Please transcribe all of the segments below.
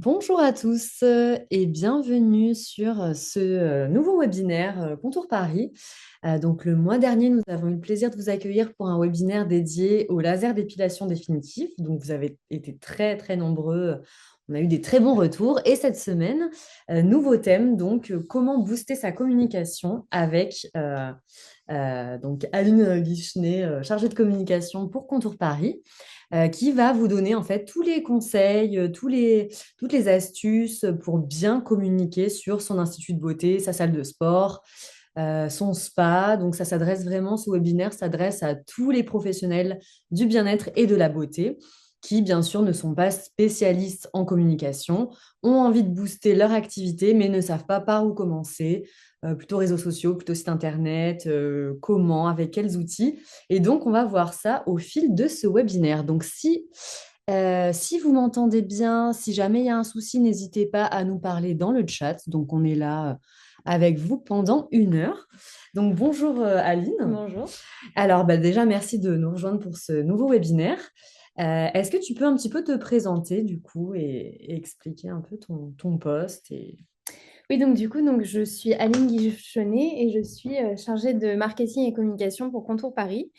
Bonjour à tous et bienvenue sur ce nouveau webinaire Contour Paris. Donc le mois dernier, nous avons eu le plaisir de vous accueillir pour un webinaire dédié au laser d'épilation définitif. Donc vous avez été très très nombreux. On a eu des très bons retours. Et cette semaine, nouveau thème, donc comment booster sa communication avec donc Aline Guichenet, chargée de communication pour Contour Paris, qui va vous donner en fait tous les conseils, toutes les astuces pour bien communiquer sur son institut de beauté, sa salle de sport, son spa. Donc ça s'adresse vraiment, ce webinaire s'adresse à tous les professionnels du bien-être et de la beauté qui, bien sûr, ne sont pas spécialistes en communication, ont envie de booster leur activité, mais ne savent pas par où commencer, plutôt réseaux sociaux, plutôt site internet, comment, avec quels outils. Et donc, on va voir ça au fil de ce webinaire. Donc, si vous m'entendez bien, si jamais il y a un souci, n'hésitez pas à nous parler dans le chat. Donc, on est là avec vous pendant 1 heure. Donc, bonjour Aline. Bonjour. Alors, bah, déjà, merci de nous rejoindre pour ce nouveau webinaire. Est-ce que tu peux un petit peu te présenter du coup et expliquer un peu ton poste Oui, donc du coup, donc, je suis Aline Guichonnet et je suis chargée de marketing et communication pour Contour Paris.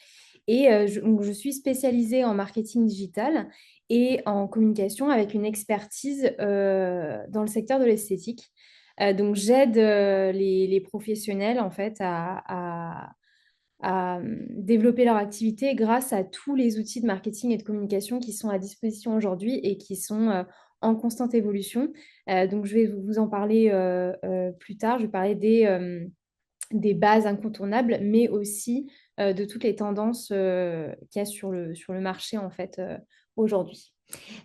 Et donc, je suis spécialisée en marketing digital et en communication avec une expertise dans le secteur de l'esthétique. Donc, j'aide les professionnels en fait à développer leur activité grâce à tous les outils de marketing et de communication qui sont à disposition aujourd'hui et qui sont en constante évolution. Donc, je vais vous en parler plus tard. Je vais parler des bases incontournables, mais aussi de toutes les tendances qu'il y a sur le marché en fait aujourd'hui.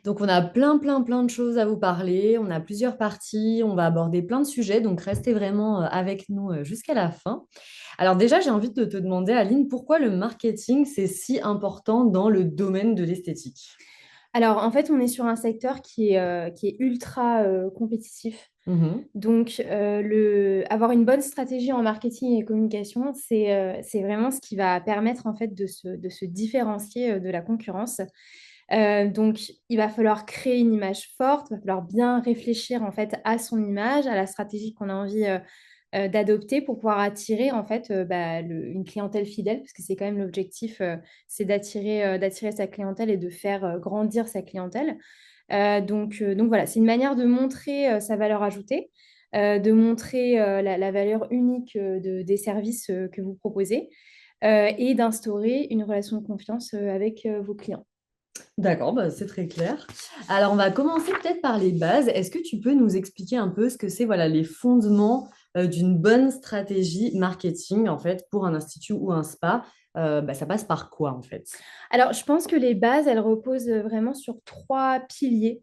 donc, on a plein de choses à vous parler. On a plusieurs parties. On va aborder plein de sujets. Donc, restez vraiment avec nous jusqu'à la fin. Alors, déjà, j'ai envie de te demander, Aline, pourquoi le marketing, c'est si important dans le domaine de l'esthétique? Alors, en fait, on est sur un secteur qui est ultra compétitif. Mhm. Donc, avoir une bonne stratégie en marketing et communication, c'est vraiment ce qui va permettre en fait de se différencier de la concurrence. Donc, il va falloir créer une image forte, il va falloir bien réfléchir en fait à son image, à la stratégie qu'on a envie d'adopter pour pouvoir attirer en fait une clientèle fidèle, parce que c'est quand même l'objectif, c'est d'attirer sa clientèle et de faire grandir sa clientèle. Donc voilà, c'est une manière de montrer sa valeur ajoutée, de montrer la valeur unique des services que vous proposez et d'instaurer une relation de confiance avec vos clients. D'accord, bah, c'est très clair. Alors, on va commencer peut-être par les bases. Est-ce que tu peux nous expliquer un peu ce que c'est, voilà, les fondements d'une bonne stratégie marketing, en fait, pour un institut ou un spa? Bah, ça passe par quoi, en fait? Alors, je pense que les bases, elles reposent vraiment sur trois piliers.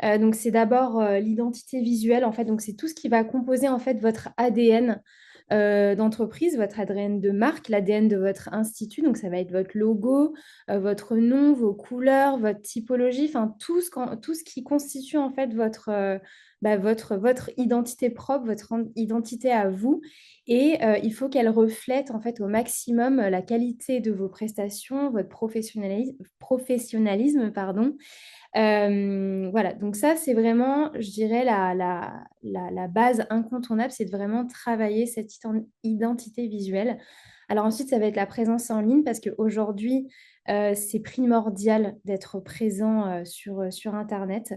Donc, c'est d'abord l'identité visuelle, en fait. Donc, c'est tout ce qui va composer, en fait, votre ADN d'entreprise, votre ADN de marque, l'ADN de votre institut. Donc, ça va être votre logo, votre nom, vos couleurs, votre typologie, enfin, tout ce qui constitue, en fait, votre identité propre, identité à vous. Et il faut qu'elle reflète, en fait, au maximum la qualité de vos prestations, votre professionnalisme, pardon. Voilà, donc ça, c'est vraiment, je dirais, la base incontournable, c'est de vraiment travailler cette identité visuelle. Alors ensuite, ça va être la présence en ligne parce qu'aujourd'hui, c'est primordial d'être présent sur Internet.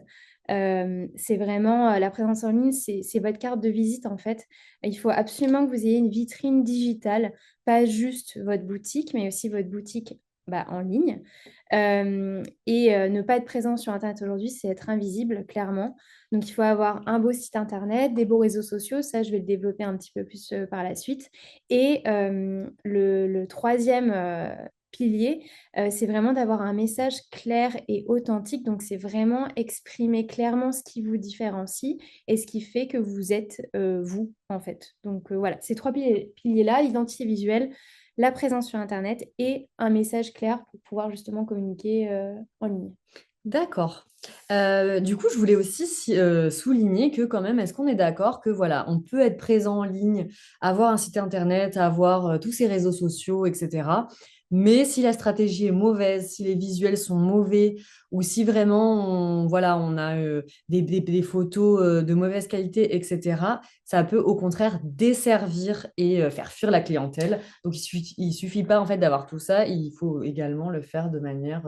C'est vraiment la présence en ligne, c'est votre carte de visite en fait. Il faut absolument que vous ayez une vitrine digitale, pas juste votre boutique, mais aussi votre boutique en ligne. Et ne pas être présent sur Internet aujourd'hui, c'est être invisible, clairement. Donc, il faut avoir un beau site Internet, des beaux réseaux sociaux. Ça, je vais le développer un petit peu plus par la suite. Et le troisième pilier, c'est vraiment d'avoir un message clair et authentique. Donc, c'est vraiment exprimer clairement ce qui vous différencie et ce qui fait que vous êtes vous, en fait. Donc, voilà, ces trois piliers-là, l'identité visuelle, la présence sur Internet et un message clair pour pouvoir justement communiquer en ligne. D'accord. Du coup, je voulais aussi souligner que quand même, est-ce qu'on est d'accord que voilà, on peut être présent en ligne, avoir un site internet, avoir tous ces réseaux sociaux, etc. Mais si la stratégie est mauvaise, si les visuels sont mauvais, ou si vraiment voilà, on a des photos de mauvaise qualité, etc., ça peut au contraire desservir et faire fuir la clientèle. Donc il suffit pas en fait d'avoir tout ça, il faut également le faire de manière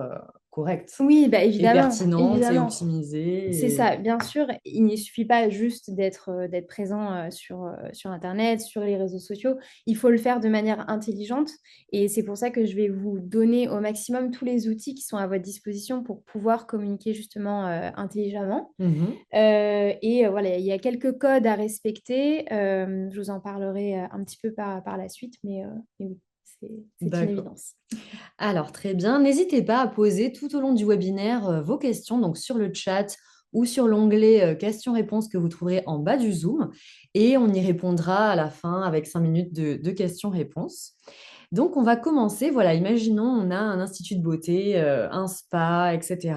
correcte Oui, bah et évidemment, pertinente et évidemment. C'est optimisée. ça, bien sûr, il ne suffit pas juste d'être présent sur Internet, sur les réseaux sociaux. Il faut le faire de manière intelligente. Et c'est pour ça que je vais vous donner au maximum tous les outils qui sont à votre disposition pour pouvoir communiquer justement intelligemment. Mhm. Voilà, il y a quelques codes à respecter. Je vous en parlerai un petit peu par la suite, mais oui, c'est une D'accord. évidence. Alors, très bien. N'hésitez pas à poser tout au long du webinaire vos questions, donc sur le chat ou sur l'onglet questions-réponses que vous trouverez en bas du Zoom. Et on y répondra à la fin avec 5 minutes de questions-réponses. Donc, on va commencer. Voilà, imaginons, on a un institut de beauté, un spa, etc.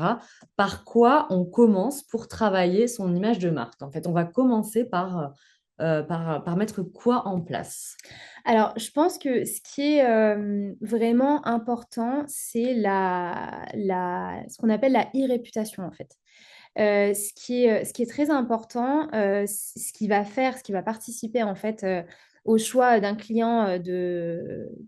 Par quoi on commence pour travailler son image de marque? En fait, on va commencer par mettre quoi en place? Alors, je pense que ce qui est vraiment important, c'est ce qu'on appelle la e-réputation, en fait. Ce qui est très important, ce qui va faire, ce qui va participer en fait au choix d'un client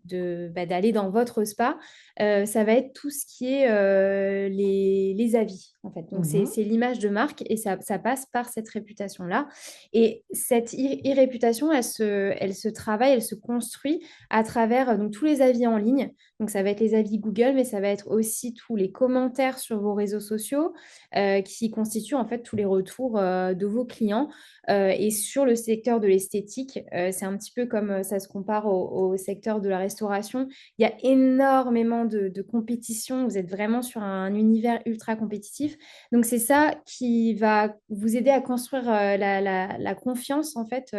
d'aller dans votre spa, ça va être tout ce qui est les avis en fait. Donc Mhm. c'est l'image de marque et ça passe par cette réputation-là. Et cette e-réputation, elle se travaille, elle se construit à travers donc, tous les avis en ligne. Donc ça va être les avis Google, mais ça va être aussi tous les commentaires sur vos réseaux sociaux qui constituent en fait tous les retours de vos clients. Et sur le secteur de l'esthétique, c'est un petit peu comme ça se compare au secteur de la restauration. Il y a énormément de compétition. Vous êtes vraiment sur un univers ultra compétitif. Donc, c'est ça qui va vous aider à construire la confiance en fait.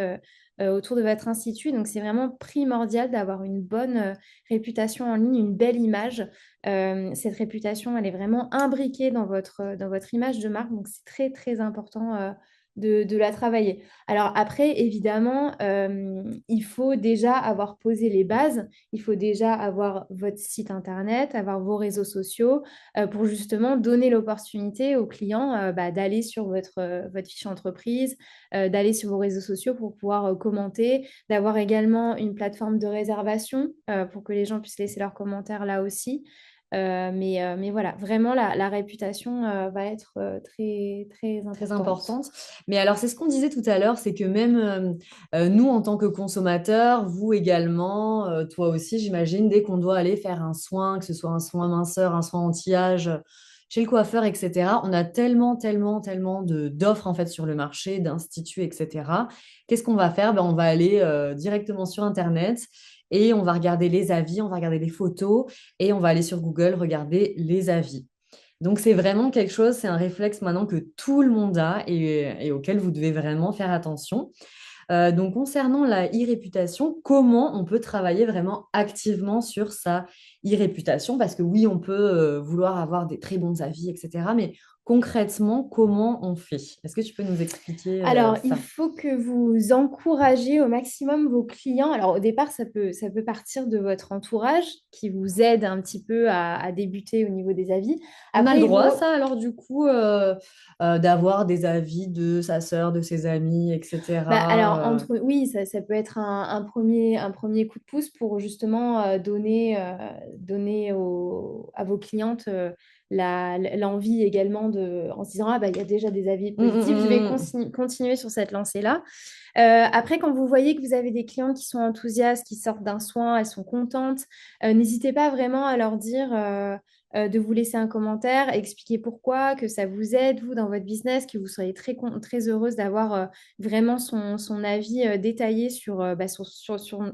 Autour de votre institut. Donc, c'est vraiment primordial d'avoir une bonne réputation en ligne, une belle image. Cette réputation, elle est vraiment imbriquée dans votre image de marque. Donc, c'est très, très important de la travailler. Alors après, évidemment, il faut déjà avoir posé les bases. Il faut déjà avoir votre site Internet, avoir vos réseaux sociaux pour justement donner l'opportunité aux clients d'aller sur votre fiche entreprise, d'aller sur vos réseaux sociaux pour pouvoir commenter, d'avoir également une plateforme de réservation pour que les gens puissent laisser leurs commentaires là aussi. Mais voilà, vraiment, la réputation va être très, très Très importante. importante. Mais alors, c'est ce qu'on disait tout à l'heure, c'est que même nous, en tant que consommateurs, vous également, toi aussi, j'imagine, dès qu'on doit aller faire un soin, que ce soit un soin minceur, un soin anti-âge, chez le coiffeur, etc., on a tellement, tellement, tellement d'offres en fait sur le marché, d'instituts, etc. Qu'est-ce qu'on va faire? Ben, on va aller directement sur Internet et on va regarder les avis, on va regarder les photos et on va aller sur Google regarder les avis. Donc, c'est vraiment quelque chose, c'est un réflexe maintenant que tout le monde a et auquel vous devez vraiment faire attention. Donc, concernant la e-réputation, comment on peut travailler vraiment activement sur sa e-réputation? Parce que oui, on peut vouloir avoir des très bons avis, etc. Mais concrètement, comment on fait? Est-ce que tu peux nous expliquer Alors, il ça? faut que vous encouragez au maximum vos clients. Alors, au départ, ça peut partir de votre entourage qui vous aide un petit peu à débuter au niveau des avis. On a le Après, il droit, faut... ça, alors, du coup, d'avoir des avis de sa sœur, de ses amis, Alors, etc. oui, ça peut être un premier coup de pouce pour justement donner à vos clientes l'envie également en se disant, ah, bah, il y a déjà des avis positifs, je vais continuer sur cette lancée-là. Après, quand vous voyez que vous avez des clients qui sont enthousiastes, qui sortent d'un soin, elles sont contentes, n'hésitez pas vraiment à leur dire de vous laisser un commentaire, expliquer pourquoi, que ça vous aide, vous, dans votre business, que vous seriez très heureuse d'avoir vraiment son avis détaillé sur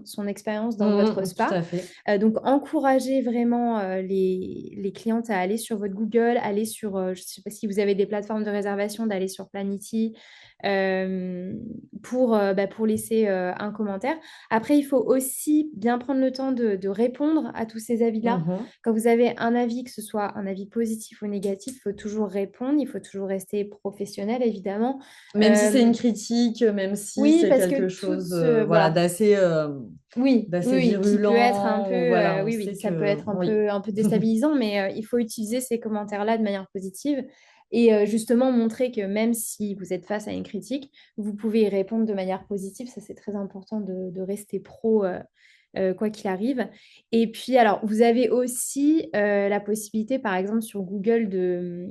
son expérience dans votre Tout spa. à fait. Donc, encouragez vraiment les clientes à aller sur votre Google, aller sur, je ne sais pas si vous avez des plateformes de réservation, d'aller sur Planity euh, pour laisser un commentaire. Après, il faut aussi bien prendre le temps de répondre à tous ces avis-là. Mhm. Quand vous avez un avis, que ce soit un avis positif ou négatif, il faut toujours répondre, il faut toujours rester professionnel, évidemment. Même si c'est Euh, une critique, même si oui, c'est parce que quelque chose voilà. voilà, d'assez Oui, oui, d'assez oui, qui peut être un virulent, peu, ou voilà, on oui, oui, sait ça peut que être oui. un peu déstabilisant, mais il faut utiliser ces commentaires-là de manière positive et justement montrer que même si vous êtes face à une critique, vous pouvez y répondre de manière positive. Ça, c'est très important de rester pro, quoi qu'il arrive. Et puis, alors, vous avez aussi la possibilité, par exemple, sur Google,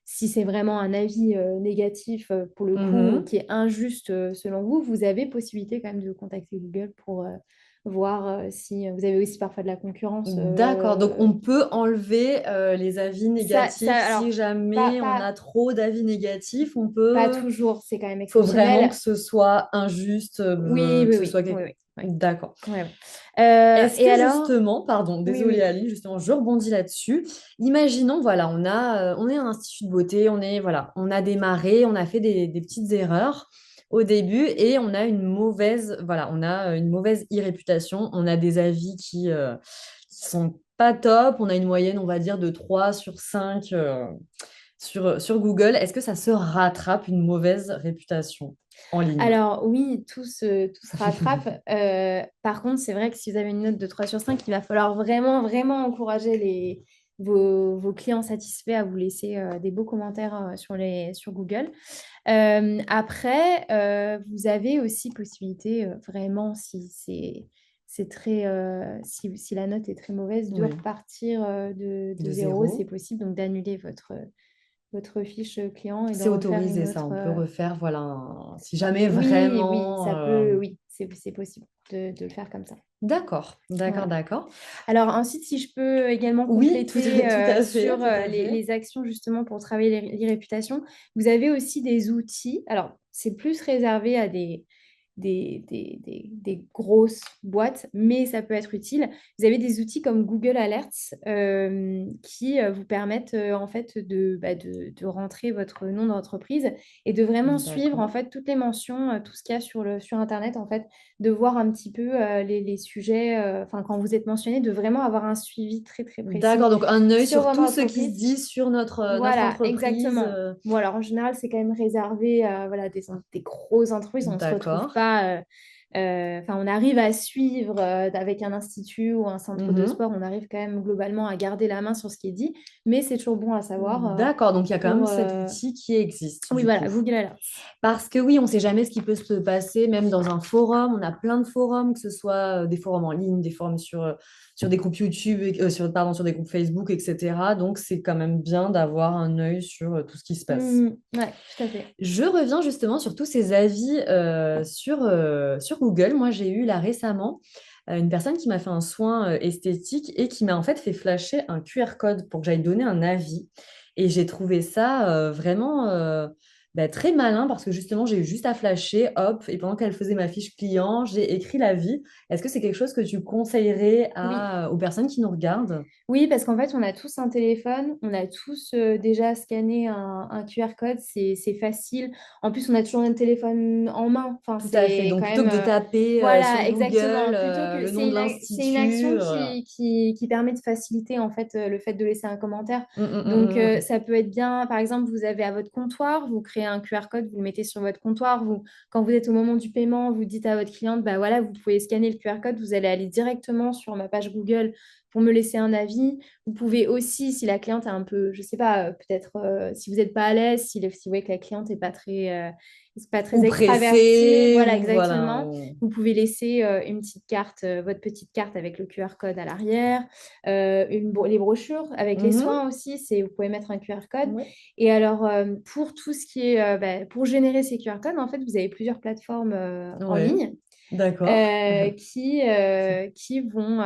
si c'est vraiment un avis négatif pour le coup, Mhm. qui est injuste selon vous, vous avez possibilité quand même de contacter Google pour voir si vous avez aussi parfois de la concurrence. D'accord, donc on peut enlever les avis négatifs si Alors, pas, jamais on pas, a trop d'avis négatifs, on pas peut. toujours, c'est quand même Faut vraiment que exceptionnel. ce soit injuste, Oui, que oui, ce oui, soit oui, oui, oui. D'accord. Ouais, ouais. Est-ce Et que alors, justement, pardon, oui, désolée oui, Aline, justement, je rebondis là-dessus. Imaginons, voilà, on est un institut de beauté, voilà, on a démarré, on a fait des petites erreurs au début et on a une mauvaise, voilà, on a une mauvaise e-réputation, on a des avis qui sont pas top, on a une moyenne, on va dire, de 3 sur 5 sur Google. Est-ce que ça se rattrape une mauvaise réputation en ligne? alors oui, tout se rattrape. Par contre, c'est vrai que si vous avez une note de 3 sur 5, il va falloir vraiment, vraiment encourager vos clients satisfaits à vous laisser des beaux commentaires sur Google. Après, vous avez aussi possibilité, vraiment, si la note est très mauvaise, de Oui, repartir de de zéro, c'est zéro. possible, donc d'annuler votre fiche client et de C'est refaire une autorisé, ça. autre. On peut refaire, voilà, si jamais Oui, oui, vraiment. ça peut, oui, c'est possible de le faire comme ça. D'accord, d'accord, Voilà. d'accord. Alors ensuite, si je peux également Oui, compléter tout à fait, sur tout à fait. les actions justement pour travailler les réputations, vous avez aussi des outils. Alors, c'est plus réservé à des grosses boîtes, mais ça peut être utile. Vous avez des outils comme Google Alerts qui vous permettent en fait de rentrer votre nom d'entreprise et de vraiment suivre en D'accord. fait toutes les mentions, tout ce qu'il y a sur Internet en fait, de voir un petit peu les sujets, enfin quand vous êtes mentionné, de vraiment avoir un suivi très très D'accord, précis donc un œil sur sur votre tout ce qui se entreprise. dit sur notre Voilà, entreprise. exactement. Bon, alors en général, c'est quand même réservé à voilà, des grosses entreprises. On ne se retrouve D'accord. pas. Enfin, on arrive à suivre avec un institut ou un centre de Mhm. sport, on arrive quand même globalement à garder la main sur ce qui est dit, mais c'est toujours bon à savoir D'accord, donc il y a quand même pour. cet outil qui existe Oui, du voilà, coup. Google Alerts. Parce que oui, on ne sait jamais ce qui peut se passer, même dans un forum. On a plein de forums, que ce soit des forums en ligne, des forums sur des groupes YouTube, pardon, sur des groupes Facebook, etc. Donc, c'est quand même bien d'avoir un œil sur tout ce qui se passe. Ouais, tout à fait. Je reviens justement sur tous ces avis sur Google. Moi, j'ai eu là récemment une personne qui m'a fait un soin esthétique et qui m'a en fait fait flasher un QR code pour que j'aille donner un avis. Et j'ai trouvé ça vraiment très malin parce que justement, j'ai eu juste à flasher, hop, et pendant qu'elle faisait ma fiche client, j'ai écrit l'avis. Est-ce que c'est quelque chose que tu conseillerais Oui. aux personnes qui nous regardent? Oui, parce qu'en fait, on a tous un téléphone, on a tous déjà scanné un QR code, c'est facile. En plus, on a toujours un téléphone en main. Enfin, Tout à fait. c'est Donc, quand plutôt même. que de taper sur Voilà, Google exactement. Plutôt que le nom de c'est une l'institut. action qui permet de faciliter en fait le fait de laisser un commentaire. Mm, mm, Donc, mm, mm, ça peut être bien, par exemple, vous avez à votre comptoir, vous créez un QR code, vous le mettez sur votre comptoir. Quand vous êtes au moment du paiement, vous dites à votre cliente, bah voilà, vous pouvez scanner le QR code, vous allez aller directement sur ma page Google pour me laisser un avis. Vous pouvez aussi, si la cliente est un peu, je sais pas, peut-être si vous n'êtes pas à l'aise, si vous voyez que la cliente n'est c'est pas très Ou extravertie, pressé, voilà, ou voilà. exactement. Vous pouvez laisser une petite carte, votre petite carte avec le QR code à l'arrière, les brochures avec les Mhm. soins aussi, vous pouvez mettre un QR code. Ouais. Et alors, pour tout ce qui est, pour générer ces QR codes, en fait, vous avez plusieurs plateformes en Ouais. ligne D'accord. qui vont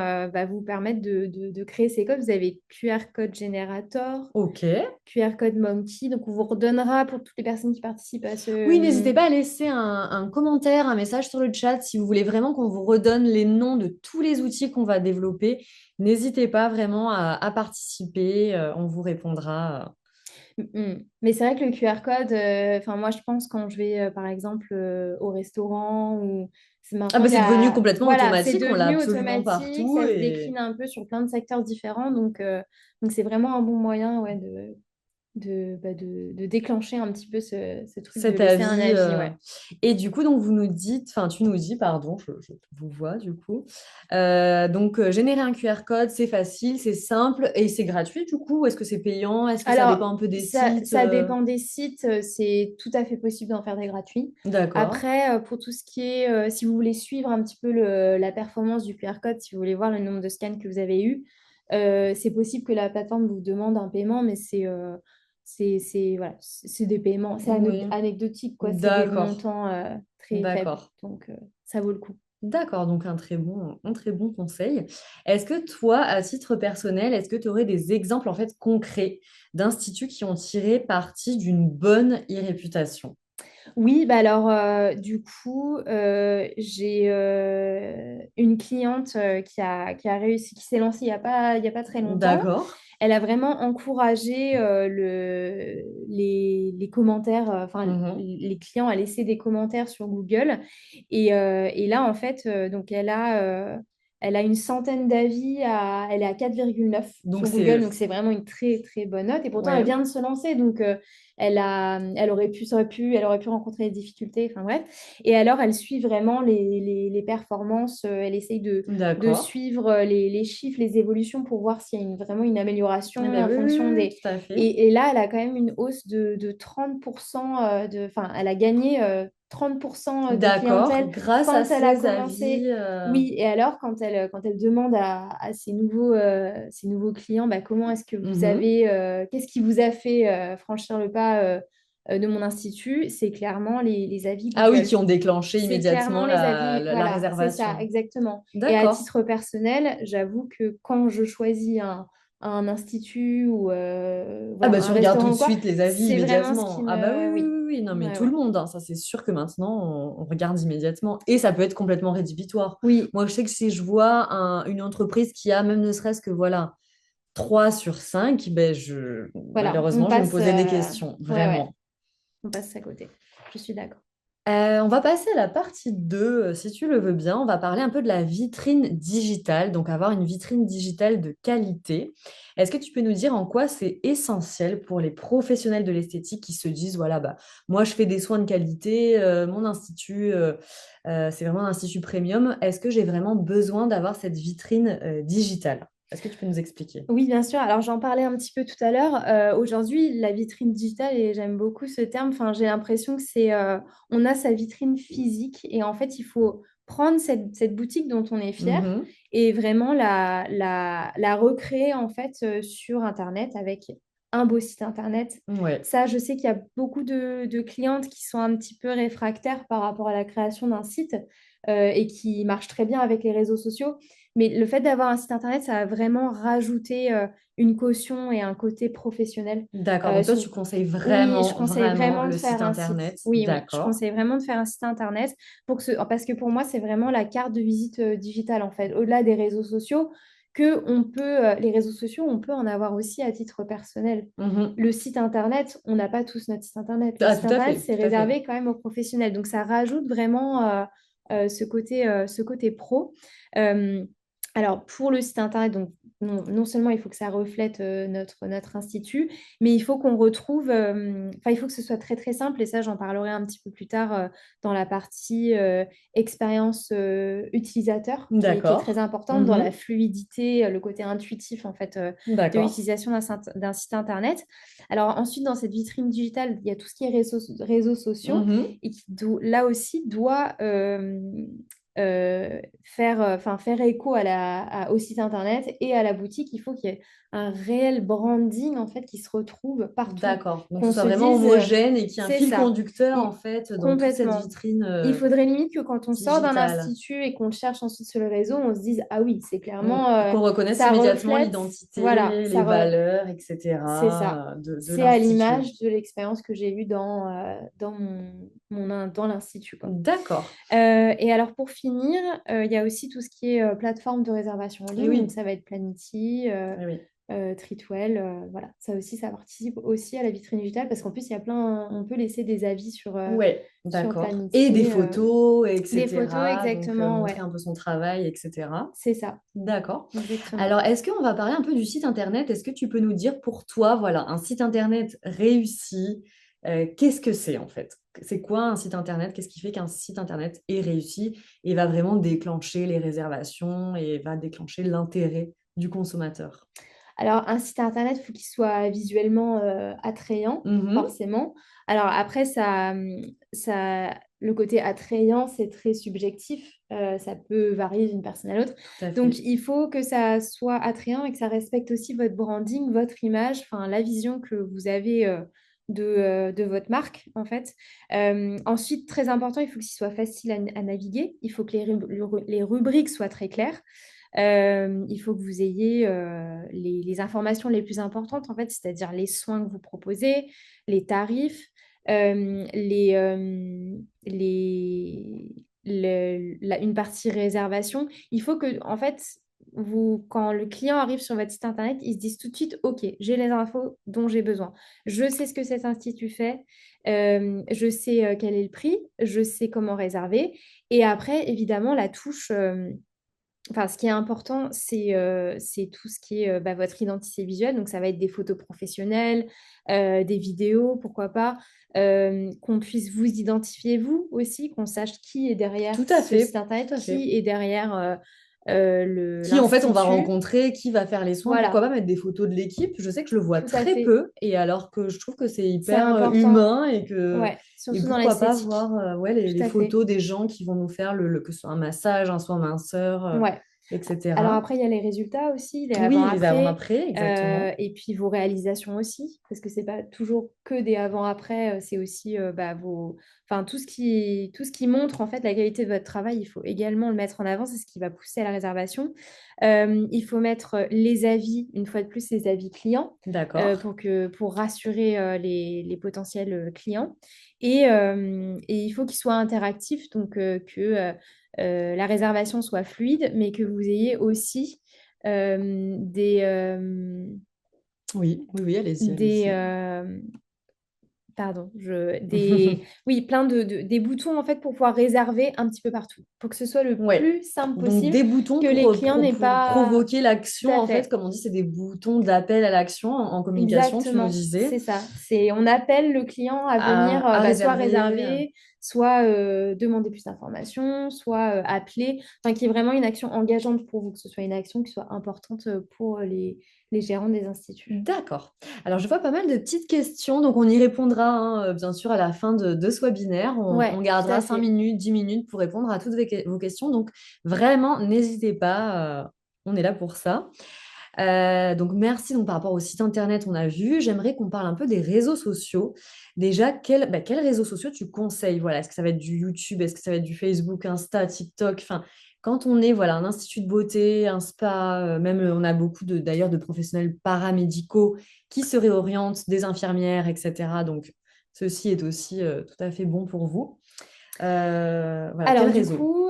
vous permettre de créer ces codes. Vous avez QR Code Generator, Ok. QR Code Monkey. Donc, on vous redonnera pour toutes les personnes qui participent à Oui, ce. n'hésitez pas à laisser un commentaire, un message sur le chat si vous voulez vraiment qu'on vous redonne les noms de tous les outils qu'on va développer. N'hésitez pas vraiment à participer, on vous répondra. Mais c'est vrai que le QR code, enfin moi je pense quand je vais par exemple au restaurant ou Ah maintenant bah c'est devenu complètement voilà, c'est automatique, on l'a devenu absolument automatique, partout ça se et décline un peu sur plein de secteurs différents, donc c'est vraiment un bon moyen ouais, de déclencher un petit peu ce truc de Cet laisser un avis. avis, ouais. Et du coup, donc vous nous dites, enfin tu nous dis, pardon, je vous vois du coup. Donc générer un QR code, c'est facile, c'est simple et c'est gratuit du coup. Est-ce que c'est payant? Est-ce que ça Alors, dépend un peu des ça, sites? ça dépend des sites, c'est tout à fait possible d'en faire des gratuits. D'accord. Après, pour tout ce qui est, si vous voulez suivre un petit peu la performance du QR code, si vous voulez voir le nombre de scans que vous avez eu, c'est possible que la plateforme vous demande un paiement, mais voilà, c'est des paiements, c'est Oui. anecdotique, quoi. C'est des D'accord. montants très faibles. D'accord. Donc, ça vaut le coup. D'accord, donc un très bon conseil. Est-ce que toi, à titre personnel, est-ce que tu aurais des exemples en fait concrets d'instituts qui ont tiré parti d'une bonne e-réputation? Oui, bah alors du coup, j'ai une cliente qui a réussi, qui s'est lancée il y a pas très longtemps. D'accord. Elle a vraiment encouragé les commentaires, enfin Mhm. les clients à laisser des commentaires sur Google. Et là, en fait, donc elle a une centaine d'avis, elle est à 4,9 Donc sur Google, c'est... donc c'est vraiment une très très bonne note. Et pourtant, elle Ouais. vient de se lancer, donc elle aurait pu rencontrer des difficultés, enfin bref. Et alors, elle suit vraiment les performances, elle essaye de D'accord. suivre les chiffres, les évolutions pour voir s'il y a vraiment une amélioration Eh ben en oui, oui, fonction oui, oui, des... tout à fait. Et là, elle a quand même une hausse de 30%, enfin, elle a gagné 30% de D'accord. clientèle Grâce à quand elle a ces commencé. avis. Oui, et alors, quand elle demande à ses nouveaux clients, bah, comment est-ce que vous Mhm. avez, qu'est-ce qui vous a fait franchir le pas de mon institut, c'est clairement les avis Ah oui, Google. qui ont déclenché C'est clairement immédiatement les avis, la voilà, c'est ça, réservation. exactement. Et à D'accord. titre personnel, j'avoue que quand je choisis un institut ou Ah voilà, bah un tu regardes tout restaurant de ou quoi, suite les avis c'est vraiment ce immédiatement. qui Ah bah oui, me... oui, Oui, oui, oui. Non mais ouais, tout le ouais. monde, hein. Ça c'est sûr que maintenant on regarde immédiatement. Et ça peut être complètement rédhibitoire. Oui, Moi je sais que si je vois une entreprise qui a même ne serait-ce que voilà 3 sur 5, ben voilà, on malheureusement je vais me passe... poser des questions. ouais, ouais, Vraiment. on passe à côté. Je suis d'accord. On va passer à la partie 2, si tu le veux bien. On va parler un peu de la vitrine digitale, donc avoir une vitrine digitale de qualité. Est-ce que tu peux nous dire en quoi c'est essentiel pour les professionnels de l'esthétique qui se disent, voilà, bah, moi je fais des soins de qualité, mon institut, c'est vraiment un institut premium. Est-ce que j'ai vraiment besoin d'avoir cette vitrine digitale? Est-ce que tu peux nous expliquer? Oui, bien sûr. Alors, j'en parlais un petit peu tout à l'heure. Aujourd'hui, la vitrine digitale, et j'aime beaucoup ce terme, enfin, j'ai l'impression que on a sa vitrine physique et en fait, il faut prendre cette boutique dont on est fier Mhm. et vraiment la recréer en fait sur Internet avec un beau site Internet. Ouais, Ça, je sais qu'il y a beaucoup de clientes qui sont un petit peu réfractaires par rapport à la création d'un site et qui marchent très bien avec les réseaux sociaux. Mais le fait d'avoir un site internet, ça va vraiment rajouter une caution et un côté professionnel. d'accord. Euh, Donc toi, sur- tu conseilles Oui, je vraiment, conseille vraiment vraiment de le site faire un site. internet. Oui, oui, je D'accord. conseille vraiment de faire un site internet parce que pour moi, c'est vraiment la carte de visite digitale en fait. Au-delà des réseaux sociaux, les réseaux sociaux, on peut en avoir aussi à titre personnel. Mhm. Le site internet, on n'a pas tous notre site internet. Le Ah, site tout à internet, fait, c'est tout à fait. réservé quand même aux professionnels. Donc, ça rajoute vraiment ce côté pro. Euh, alors, pour le site internet, donc, non seulement il faut que ça reflète notre institut, mais il faut qu'on retrouve, enfin, il faut que ce soit très, très simple, et ça, j'en parlerai un petit peu plus tard dans la partie expérience utilisateur, qui est très D'accord. importante dans la Mhm. fluidité, le côté intuitif, en fait, de D'accord. l'utilisation d'un site internet. Alors, ensuite, dans cette vitrine digitale, il y a tout ce qui est réseaux sociaux, Mhm. et qui, là aussi, doit faire écho au site internet et à la boutique. Il faut qu'il y ait un réel branding en fait qui se retrouve partout. D'accord. Donc, que Qu'on ce soit se vraiment dise, homogène et qu'il y ait un c'est fil ça. conducteur, en Et fait, dans toute cette complètement. vitrine Il faudrait limite que quand on sort d'un digitale. institut et qu'on le cherche ensuite sur le réseau, on se dise, ah oui, c'est Mm. clairement, Qu'on reconnaisse ça immédiatement reflète, voilà, l'identité, les valeurs, c'est ça. etc., de C'est à l'institut. l'image de l'expérience que j'ai eue dans l'institut, quoi. D'accord. Et alors pour finir, il y a aussi tout ce qui est plateforme de réservation en Et ligne. Donc oui. ça va être Planity, Eh oui. Treatwell, voilà. Ça aussi, ça participe aussi à la vitrine digitale parce qu'en plus, il y a plein, on peut laisser des avis Ouais, sur d'accord. Et des Planity, photos, des photos, etc. Donc, exactement, montrer ouais, un peu son travail, etc. c'est ça, D'accord. Alors, exactement. est-ce qu'on va parler un peu du site internet? Est-ce que tu peux nous dire pour toi, voilà, un site internet réussi, qu'est-ce que c'est en fait? C'est quoi un site internet? Qu'est-ce qui fait qu'un site internet est réussi et va vraiment déclencher les réservations et va déclencher l'intérêt du consommateur? Alors, un site internet, il faut qu'il soit visuellement attrayant, Mhm, forcément. Alors, après, le côté attrayant, c'est très subjectif. Ça peut varier d'une personne à l'autre. tout à Donc, fait. il faut que ça soit attrayant et que ça respecte aussi votre branding, votre image, enfin, la vision que vous avez de votre marque, en fait. Ensuite, très important, il faut qu'il soit facile à naviguer. Il faut que les rubriques soient très claires. Il faut que vous ayez les informations les plus importantes, en fait, c'est-à-dire les soins que vous proposez, les tarifs, une partie réservation. Il faut que, en fait, quand le client arrive sur votre site internet, il se dise tout de suite, OK, j'ai les infos dont j'ai besoin. Je sais ce que cet institut fait, je sais quel est le prix, je sais comment réserver. Et après, évidemment, la touche. Enfin, ce qui est important, c'est tout ce qui est votre identité visuelle. Donc, ça va être des photos professionnelles, des vidéos, pourquoi pas, qu'on puisse vous identifier, vous aussi, qu'on sache qui est derrière Tout à ce site fait. Tout internet, à fait. qui est derrière Qui en fait on va l'institut. rencontrer, qui va faire les soins, pourquoi Voilà, pas mettre des photos de l'équipe. Je sais que je le vois tout à très fait. peu et alors que je trouve que c'est C'est hyper important. humain et Ouais, et surtout dans pourquoi pas l'esthétique. voir ouais, les, Tout les à fait. photos des gens qui vont nous faire que ce soit un massage, un soin minceur, Ouais. Alors etc. après, il y a les résultats aussi, les Oui, les avant-après, avant-après, exactement. et puis vos réalisations aussi, parce que c'est pas toujours que des avant-après, c'est aussi enfin, tout ce qui montre en fait la qualité de votre travail, il faut également le mettre en avant, c'est ce qui va pousser à la réservation. Il faut mettre les avis, une fois de plus, les avis clients, D'accord. pour rassurer les potentiels clients. Et il faut qu'ils soient interactifs, donc que la réservation soit fluide, mais que vous ayez aussi euh, des, euh, Oui, oui, oui, allez-y, des, allez-y. pardon, oui, plein des boutons en fait pour pouvoir réserver un petit peu partout, pour que ce soit le Ouais. plus simple Donc possible, des boutons que les pour, clients n'aient pour pas. provoquer Tout l'action, à en fait, fait. comme on dit, c'est des boutons d'appel à l'action en communication, tu nous Exactement, disais, c'est ça. On appelle le client à venir à soit réserver. réserver, soit demander plus d'informations, soit appeler. Enfin, qu'il y ait vraiment une action engageante pour vous, que ce soit une action qui soit importante pour les gérants des instituts. D'accord. Alors, je vois pas mal de petites questions, donc on y répondra, hein, bien sûr, à la fin de ce webinaire. On Ouais, tout gardera à 5 fait. minutes, 10 minutes pour répondre à toutes vos questions. Donc, vraiment, n'hésitez pas, on est là pour ça. Donc, merci. Donc, par rapport au site internet, on a vu. J'aimerais qu'on parle un peu des réseaux sociaux. Déjà, quels réseaux sociaux tu conseilles? Voilà, est-ce que ça va être du YouTube? Est-ce que ça va être du Facebook, Insta, TikTok? Enfin, quand on est voilà, un institut de beauté, un spa, même on a beaucoup d'ailleurs de professionnels paramédicaux qui se réorientent, des infirmières, etc. Donc, ceci est aussi tout à fait bon pour vous. Voilà, quel Alors du réseau? coup,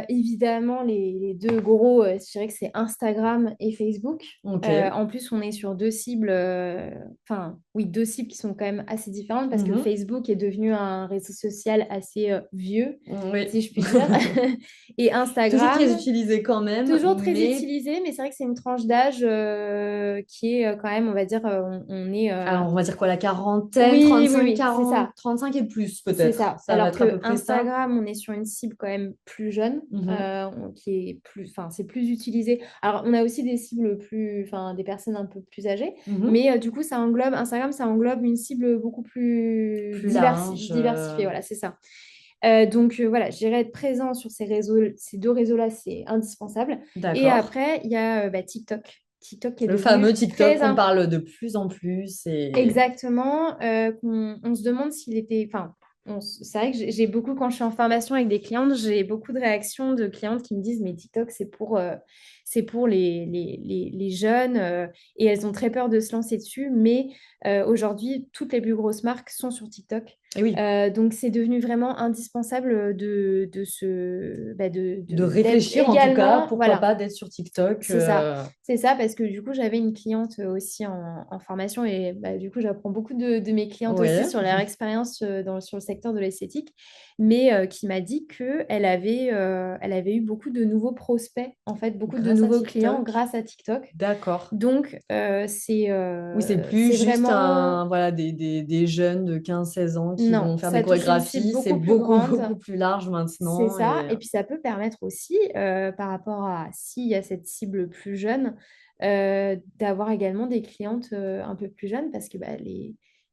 évidemment, les deux gros, je dirais que c'est Instagram et Facebook. Ok. En plus, on est sur deux cibles, enfin oui, deux cibles qui sont quand même assez différentes parce que Mhm. Facebook est devenu un réseau social assez vieux, Oui. si je puis dire. Et Toujours très Instagram, utilisé quand même, toujours très mais utilisé, mais c'est vrai que c'est une tranche d'âge qui est quand même, on va dire, on est... alors on va dire quoi, la quarantaine, Oui, oui, 35, oui, c'est 40, ça. 35 et plus C'est peut-être. ça. Ça va Alors être à que peu près ça. Instagram, on est sur une cible quand même plus jeune, Mhm. qui est plus, enfin, c'est plus utilisé. Alors, on a aussi des cibles plus, enfin, des personnes un peu plus âgées, Mhm. mais du coup, Instagram, ça englobe une cible beaucoup plus Plus large. diversifiée. Voilà, c'est ça. Donc voilà, je dirais être présent sur ces réseaux, ces deux réseaux-là, c'est indispensable. Et D'accord. après, il y a TikTok. TikTok qui est Le fameux devenu TikTok qu'on parle de plus en plus. Et... exactement, on se demande s'il était. Enfin, c'est vrai que j'ai beaucoup, quand je suis en formation avec des clientes, j'ai beaucoup de réactions de clientes qui me disent, mais TikTok, c'est pour les jeunes et elles ont très peur de se lancer dessus. Mais aujourd'hui, toutes les plus grosses marques sont sur TikTok. Et oui, Donc, c'est devenu vraiment indispensable de d'être réfléchir en tout cas, également, pourquoi voilà, pas d'être sur TikTok. c'est ça, parce que du coup, j'avais une cliente aussi en formation et bah, du coup, j'apprends beaucoup de mes clientes aussi Ouais, sur leur expérience sur le secteur de l'esthétique, mais qui m'a dit elle avait eu beaucoup de nouveaux prospects, en fait, beaucoup de grâce à nouveaux clients TikTok. grâce à TikTok. D'accord. Donc, Oui, c'est plus c'est juste vraiment... voilà, des jeunes de 15 16 ans qui Non, vont faire des ça touche une cible chorégraphies. C'est beaucoup plus beaucoup, grande. beaucoup plus large C'est maintenant. ça. Et puis, ça peut permettre aussi, par rapport à s'il y a cette cible plus jeune, d'avoir également des clientes un peu plus jeunes parce que bah,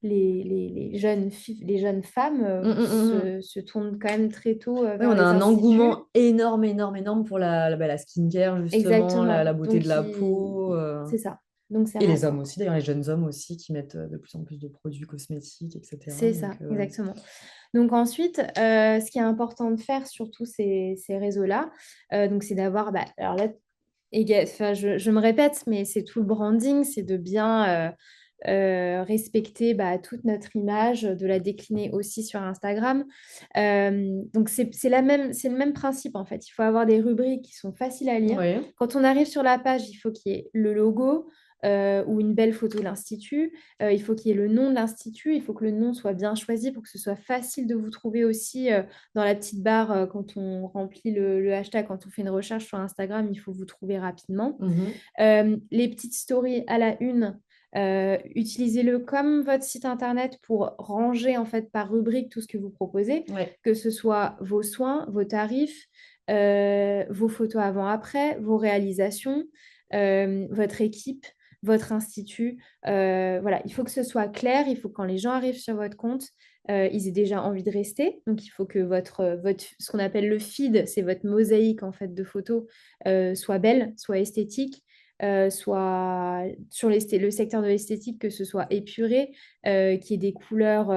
les jeunes femmes Hum, hum, hum, hum. se tournent quand même très tôt Oui, vers on a les un instituts. engouement énorme, énorme, énorme pour la skincare, justement, Exactement. la beauté de Donc, la peau. c'est ça. Donc, c'est Et les important. hommes aussi, d'ailleurs, les jeunes hommes aussi qui mettent de plus en plus de produits cosmétiques, etc. C'est Donc, ça, exactement. Donc ensuite, ce qui est important de faire sur tous ces réseaux-là, donc c'est d'avoir, bah, alors là, enfin, je me répète, mais c'est tout le branding, c'est de bien respecter bah, toute notre image, de la décliner aussi sur Instagram. Donc c'est le même principe en fait. Il faut avoir des rubriques qui sont faciles à lire. oui. Quand on arrive sur la page, il faut qu'il y ait le logo. Ou une belle photo de l'institut. Il faut qu'il y ait le nom de l'institut. Il faut que le nom soit bien choisi pour que ce soit facile de vous trouver aussi dans la petite barre quand on remplit le hashtag, quand on fait une recherche sur Instagram, il faut vous trouver rapidement. Mhm. Les petites stories à la une, utilisez-le comme votre site internet pour ranger en fait par rubrique tout ce que vous proposez, Ouais. que ce soit vos soins, vos tarifs, vos photos avant-après, vos réalisations, votre équipe, votre institut. Voilà, il faut que ce soit clair, il faut que quand les gens arrivent sur votre compte, ils aient déjà envie de rester. Donc, il faut que ce qu'on appelle le feed, c'est votre mosaïque en fait de photos, soit belle, soit esthétique, soit sur le secteur de l'esthétique, que ce soit épuré, qu'il y ait des couleurs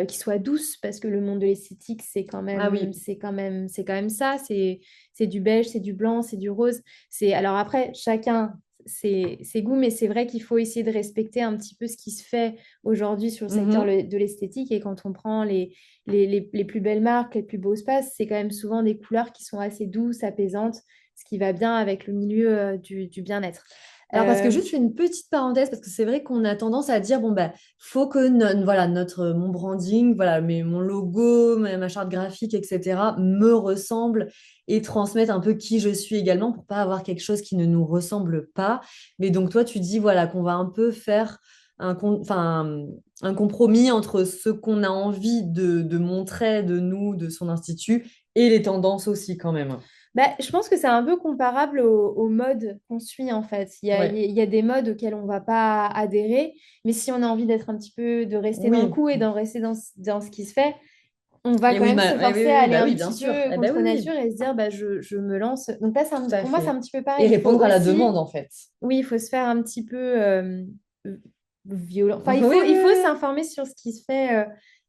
qui soient douces, parce que le monde de l'esthétique, Ah oui. c'est quand même ça, c'est du beige, c'est du blanc, c'est du rose. Alors après, chacun ses goûts, mais c'est vrai qu'il faut essayer de respecter un petit peu ce qui se fait aujourd'hui sur le secteur Mhm. de l'esthétique. Et quand on prend les plus belles marques, les plus beaux espaces, c'est quand même souvent des couleurs qui sont assez douces, apaisantes, ce qui va bien avec le milieu du bien-être. Alors, parce que juste, je fais une petite parenthèse, parce que c'est vrai qu'on a tendance à dire, bon, bah, faut que voilà, mon branding, voilà, mon logo, ma charte graphique, etc., me ressemble et transmette un peu qui je suis également pour pas avoir quelque chose qui ne nous ressemble pas. Mais donc, toi, tu dis, voilà, qu'on va un peu faire enfin, un compromis entre ce qu'on a envie de montrer de nous, de son institut, et les tendances aussi, quand même. Bah, je pense que c'est un peu comparable au mode qu'on suit en fait. Ouais. Il y a des modes auxquels on ne va pas adhérer, mais si on a envie d'être un petit peu, de rester dans le Oui. coup et d'en rester dans ce qui se fait, on va Et quand oui, même se oui, forcer oui, à oui, aller bah un oui, bien petit sûr. peu Eh ben contre oui, nature oui. et se dire bah, je me lance. Donc là, Tout à pour moi, c'est fait. un petit peu Et pareil. Il faut répondre à la demande, aussi, en fait. oui, il faut se faire un petit peu violent. Enfin, Oui, oui, il faut oui. s'informer sur ce qui se fait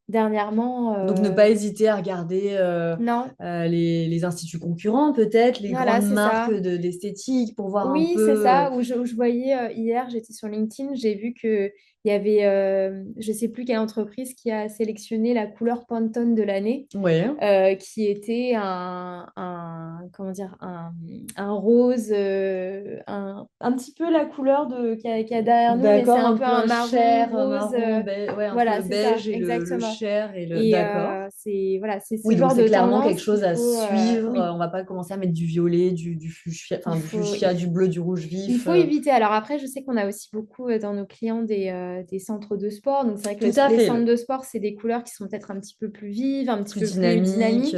dernièrement. Donc, ne pas hésiter à regarder Non, les instituts concurrents, peut-être, les voilà, grandes c'est marques ça. d'esthétique, pour voir un Oui, peu. c'est ça, où je voyais hier, j'étais sur LinkedIn, j'ai vu qu'il y avait, je ne sais plus quelle entreprise qui a sélectionné la couleur Pantone de l'année, Ouais. qui était comment dire, un rose, un petit peu la couleur qu'il y a derrière nous, mais c'est D'accord, un un peu peu un un marron, chair, un rose, marron, ouais, entre voilà, le c'est ça, beige et le exactement. chair et le. Et D'accord. voilà, c'est ce Oui, donc genre c'est de clairement tendance quelque qu'il chose à faut, suivre. oui, On va pas commencer à mettre du violet, du fuchsia, enfin du fuchsia, du bleu, du rouge il vif. faut éviter. Alors après, je sais qu'on a aussi beaucoup dans nos clients des centres de sport. Donc c'est vrai que Tout à les fait. centres de sport, c'est des couleurs qui sont peut-être un petit peu plus vives, un petit Plus peu plus dynamique. dynamiques.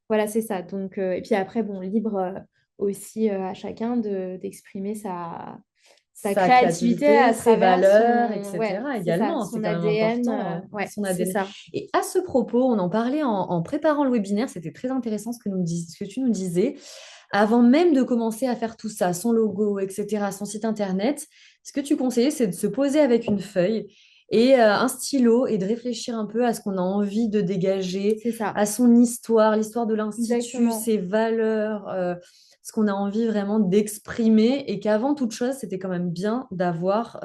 Voilà, c'est ça. Donc, et puis après, bon, libre aussi à chacun d'exprimer sa Sa créativité créativité, à ses travers valeurs, ouais, etc. c'est ça, également. C'est son quand même ADN. important, hein, Ouais, son c'est ADN. ça. Et à ce propos, on en parlait en préparant le webinaire, c'était très intéressant ce que tu nous disais. Avant même de commencer à faire tout ça, son logo, etc., son site internet, ce que tu conseillais, c'est de se poser avec une feuille et un stylo et de réfléchir un peu à ce qu'on a envie de dégager, C'est ça. à son histoire, l'histoire de l'institut, Exactement. ses valeurs. ce qu'on a envie vraiment d'exprimer et qu'avant toute chose, c'était quand même bien d'avoir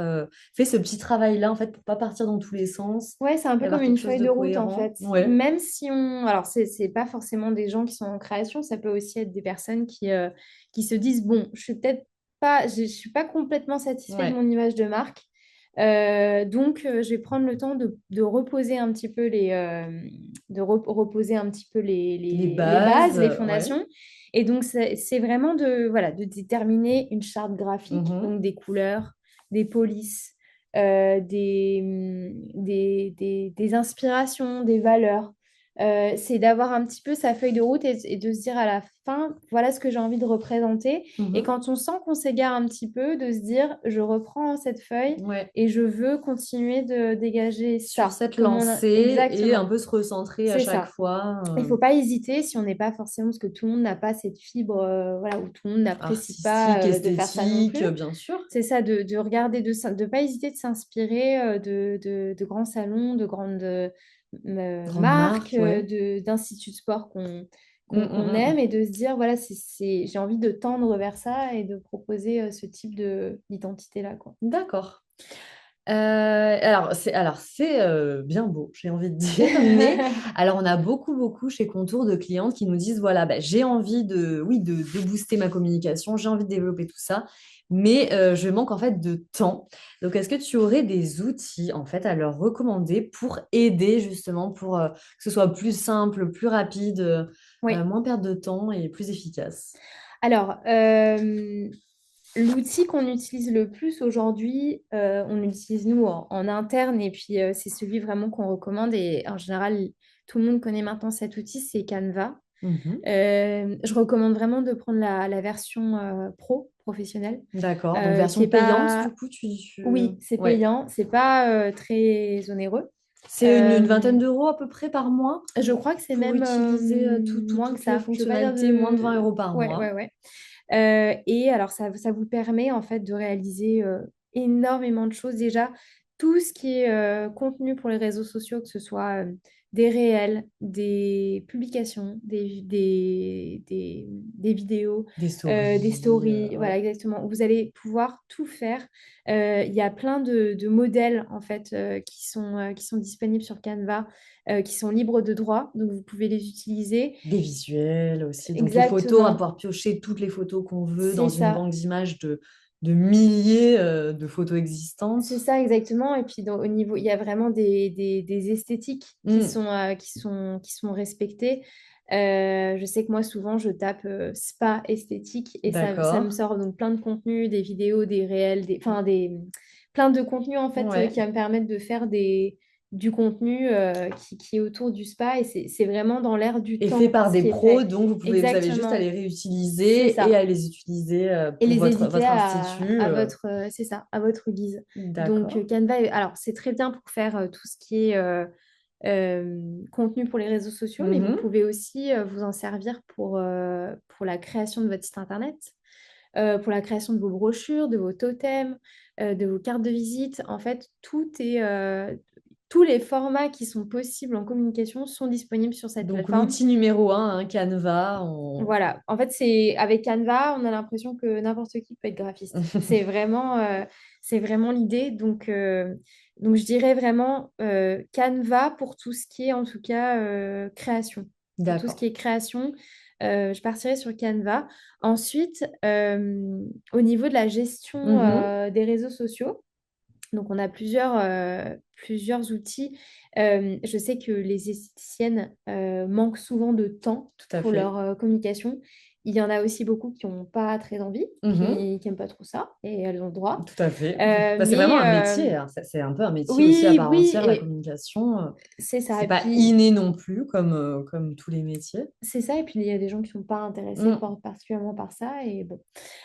fait ce petit travail-là, en fait, pour pas partir dans tous les sens Ouais, c'est un et peu comme avoir une quelque chose feuille de de route en fait. cohérent. Ouais, Même si on... Alors, c'est pas forcément des gens qui sont en création, ça peut aussi être des personnes qui se disent, bon, je suis peut-être pas, je suis pas complètement satisfait de ouais. mon image de marque. Donc, je vais prendre le temps de reposer un petit peu reposer un petit peu Les les bases, bases, les ouais. fondations. Et donc, c'est vraiment voilà, de déterminer une charte graphique, Mhm. donc des couleurs, des polices, des inspirations, des valeurs. C'est d'avoir un petit peu sa feuille de route et de se dire à la fin, voilà ce que j'ai envie de représenter. Et Mhm. quand on sent qu'on s'égare un petit peu, de se dire, je reprends cette feuille Ouais. et je veux continuer de dégager Sur ça. cette lancée et un Exactement, peu se recentrer à c'est chaque ça. fois. Il ne faut pas hésiter si on n'est pas forcément, parce que tout le monde n'a pas cette fibre, voilà, ou tout le monde n'apprécie Artistique, pas de faire ça non esthétique, plus. bien sûr. C'est ça, de regarder, de ne pas hésiter de s'inspirer de grands salons, de grandes Grande marques, marque, ouais. d'instituts de sport Mm, qu'on mm, aime mm. et de se dire, voilà, j'ai envie de tendre vers ça et de proposer ce type d'identité-là, quoi. D'accord. Alors c'est bien beau, j'ai envie de dire, mais alors on a beaucoup chez Contour de clientes qui nous disent voilà, bah, j'ai envie de booster ma communication, j'ai envie de développer tout ça, mais je manque en fait de temps. Donc est-ce que tu aurais des outils en fait à leur recommander pour aider justement pour que ce soit plus simple, plus rapide, Oui. moins perdre de temps et plus efficace? Alors, l'outil qu'on utilise le plus aujourd'hui, on l'utilise nous en interne et puis c'est celui vraiment qu'on recommande et en général, tout le monde connaît maintenant cet outil, c'est Canva. Mhm. Je recommande vraiment de prendre la version pro, professionnelle, D'accord, donc qui version est payante du pas... coup Oui, c'est Ouais. payant, c'est pas très onéreux. C'est une Euh, vingtaine d'euros à peu près par mois je crois que c'est pour même utiliser moins que toutes les ça. Je veux pas dire fonctionnalités, moins de 20 de... euros par Ouais, ouais, mois. ouais. Et alors, ça vous permet en fait de réaliser énormément de choses. Déjà, tout ce qui est contenu pour les réseaux sociaux, que ce soit des réels, des publications, des vidéos, Des des stories, stories, voilà, ouais. exactement. Vous allez pouvoir tout faire. Il y a plein de modèles en fait qui sont disponibles sur Canva, qui sont libres de droit, donc vous pouvez les utiliser. Des visuels aussi. Donc les photos, on va Exactement, pouvoir piocher toutes les photos qu'on veut dans c'est une ça. banque d'images de milliers de photos C'est existantes. ça exactement. Et puis au niveau, il y a vraiment des esthétiques Hmm, qui sont respectées. Je sais que moi, souvent, je tape spa esthétique et ça me d'accord. sort donc plein de contenus, des vidéos, des réels, plein de contenus en fait qui Ouais. va me permettre de faire du contenu qui est autour du spa et c'est vraiment dans l'air du Et fait temps par ce des qui est pros, fait. donc vous avez juste à Exactement, les c'est réutiliser et ça à les utiliser et pour les éditer votre institut. à votre, c'est ça, à votre guise. Donc D'accord. Canva, alors c'est très bien pour faire tout ce qui est contenu pour les réseaux sociaux, mais vous Mhm. pouvez aussi vous en servir pour la création de votre site internet, pour la création de vos brochures, de vos totems, de vos cartes de visite. En fait, tous les formats qui sont possibles en communication sont disponibles sur cette Donc plateforme. l'outil numéro un, hein, Canva. Voilà, en fait, c'est avec Canva, on a l'impression que n'importe qui peut être graphiste. C'est vraiment l'idée. Donc, je dirais vraiment Canva pour tout ce qui est, en tout cas, création. Pour tout ce D'accord. qui est création, je partirais sur Canva. Ensuite, au niveau de la gestion Mhm. des réseaux sociaux, donc, on a plusieurs outils. Je sais que les esthéticiennes manquent souvent de temps Tout à pour fait. leur communication. Il y en a aussi beaucoup qui n'ont pas très envie, Mhm. qui n'aiment pas trop ça, et elles ont le droit. Tout à fait. Euh, Bah, c'est vraiment mais un euh, métier, hein. C'est un peu un métier aussi à oui, part oui, entière, la et communication. c'est ça. C'est Et pas puis, inné non plus, comme tous les métiers. c'est ça. Et puis, il y a des gens qui ne sont pas intéressés Mm. particulièrement par ça. Et bon,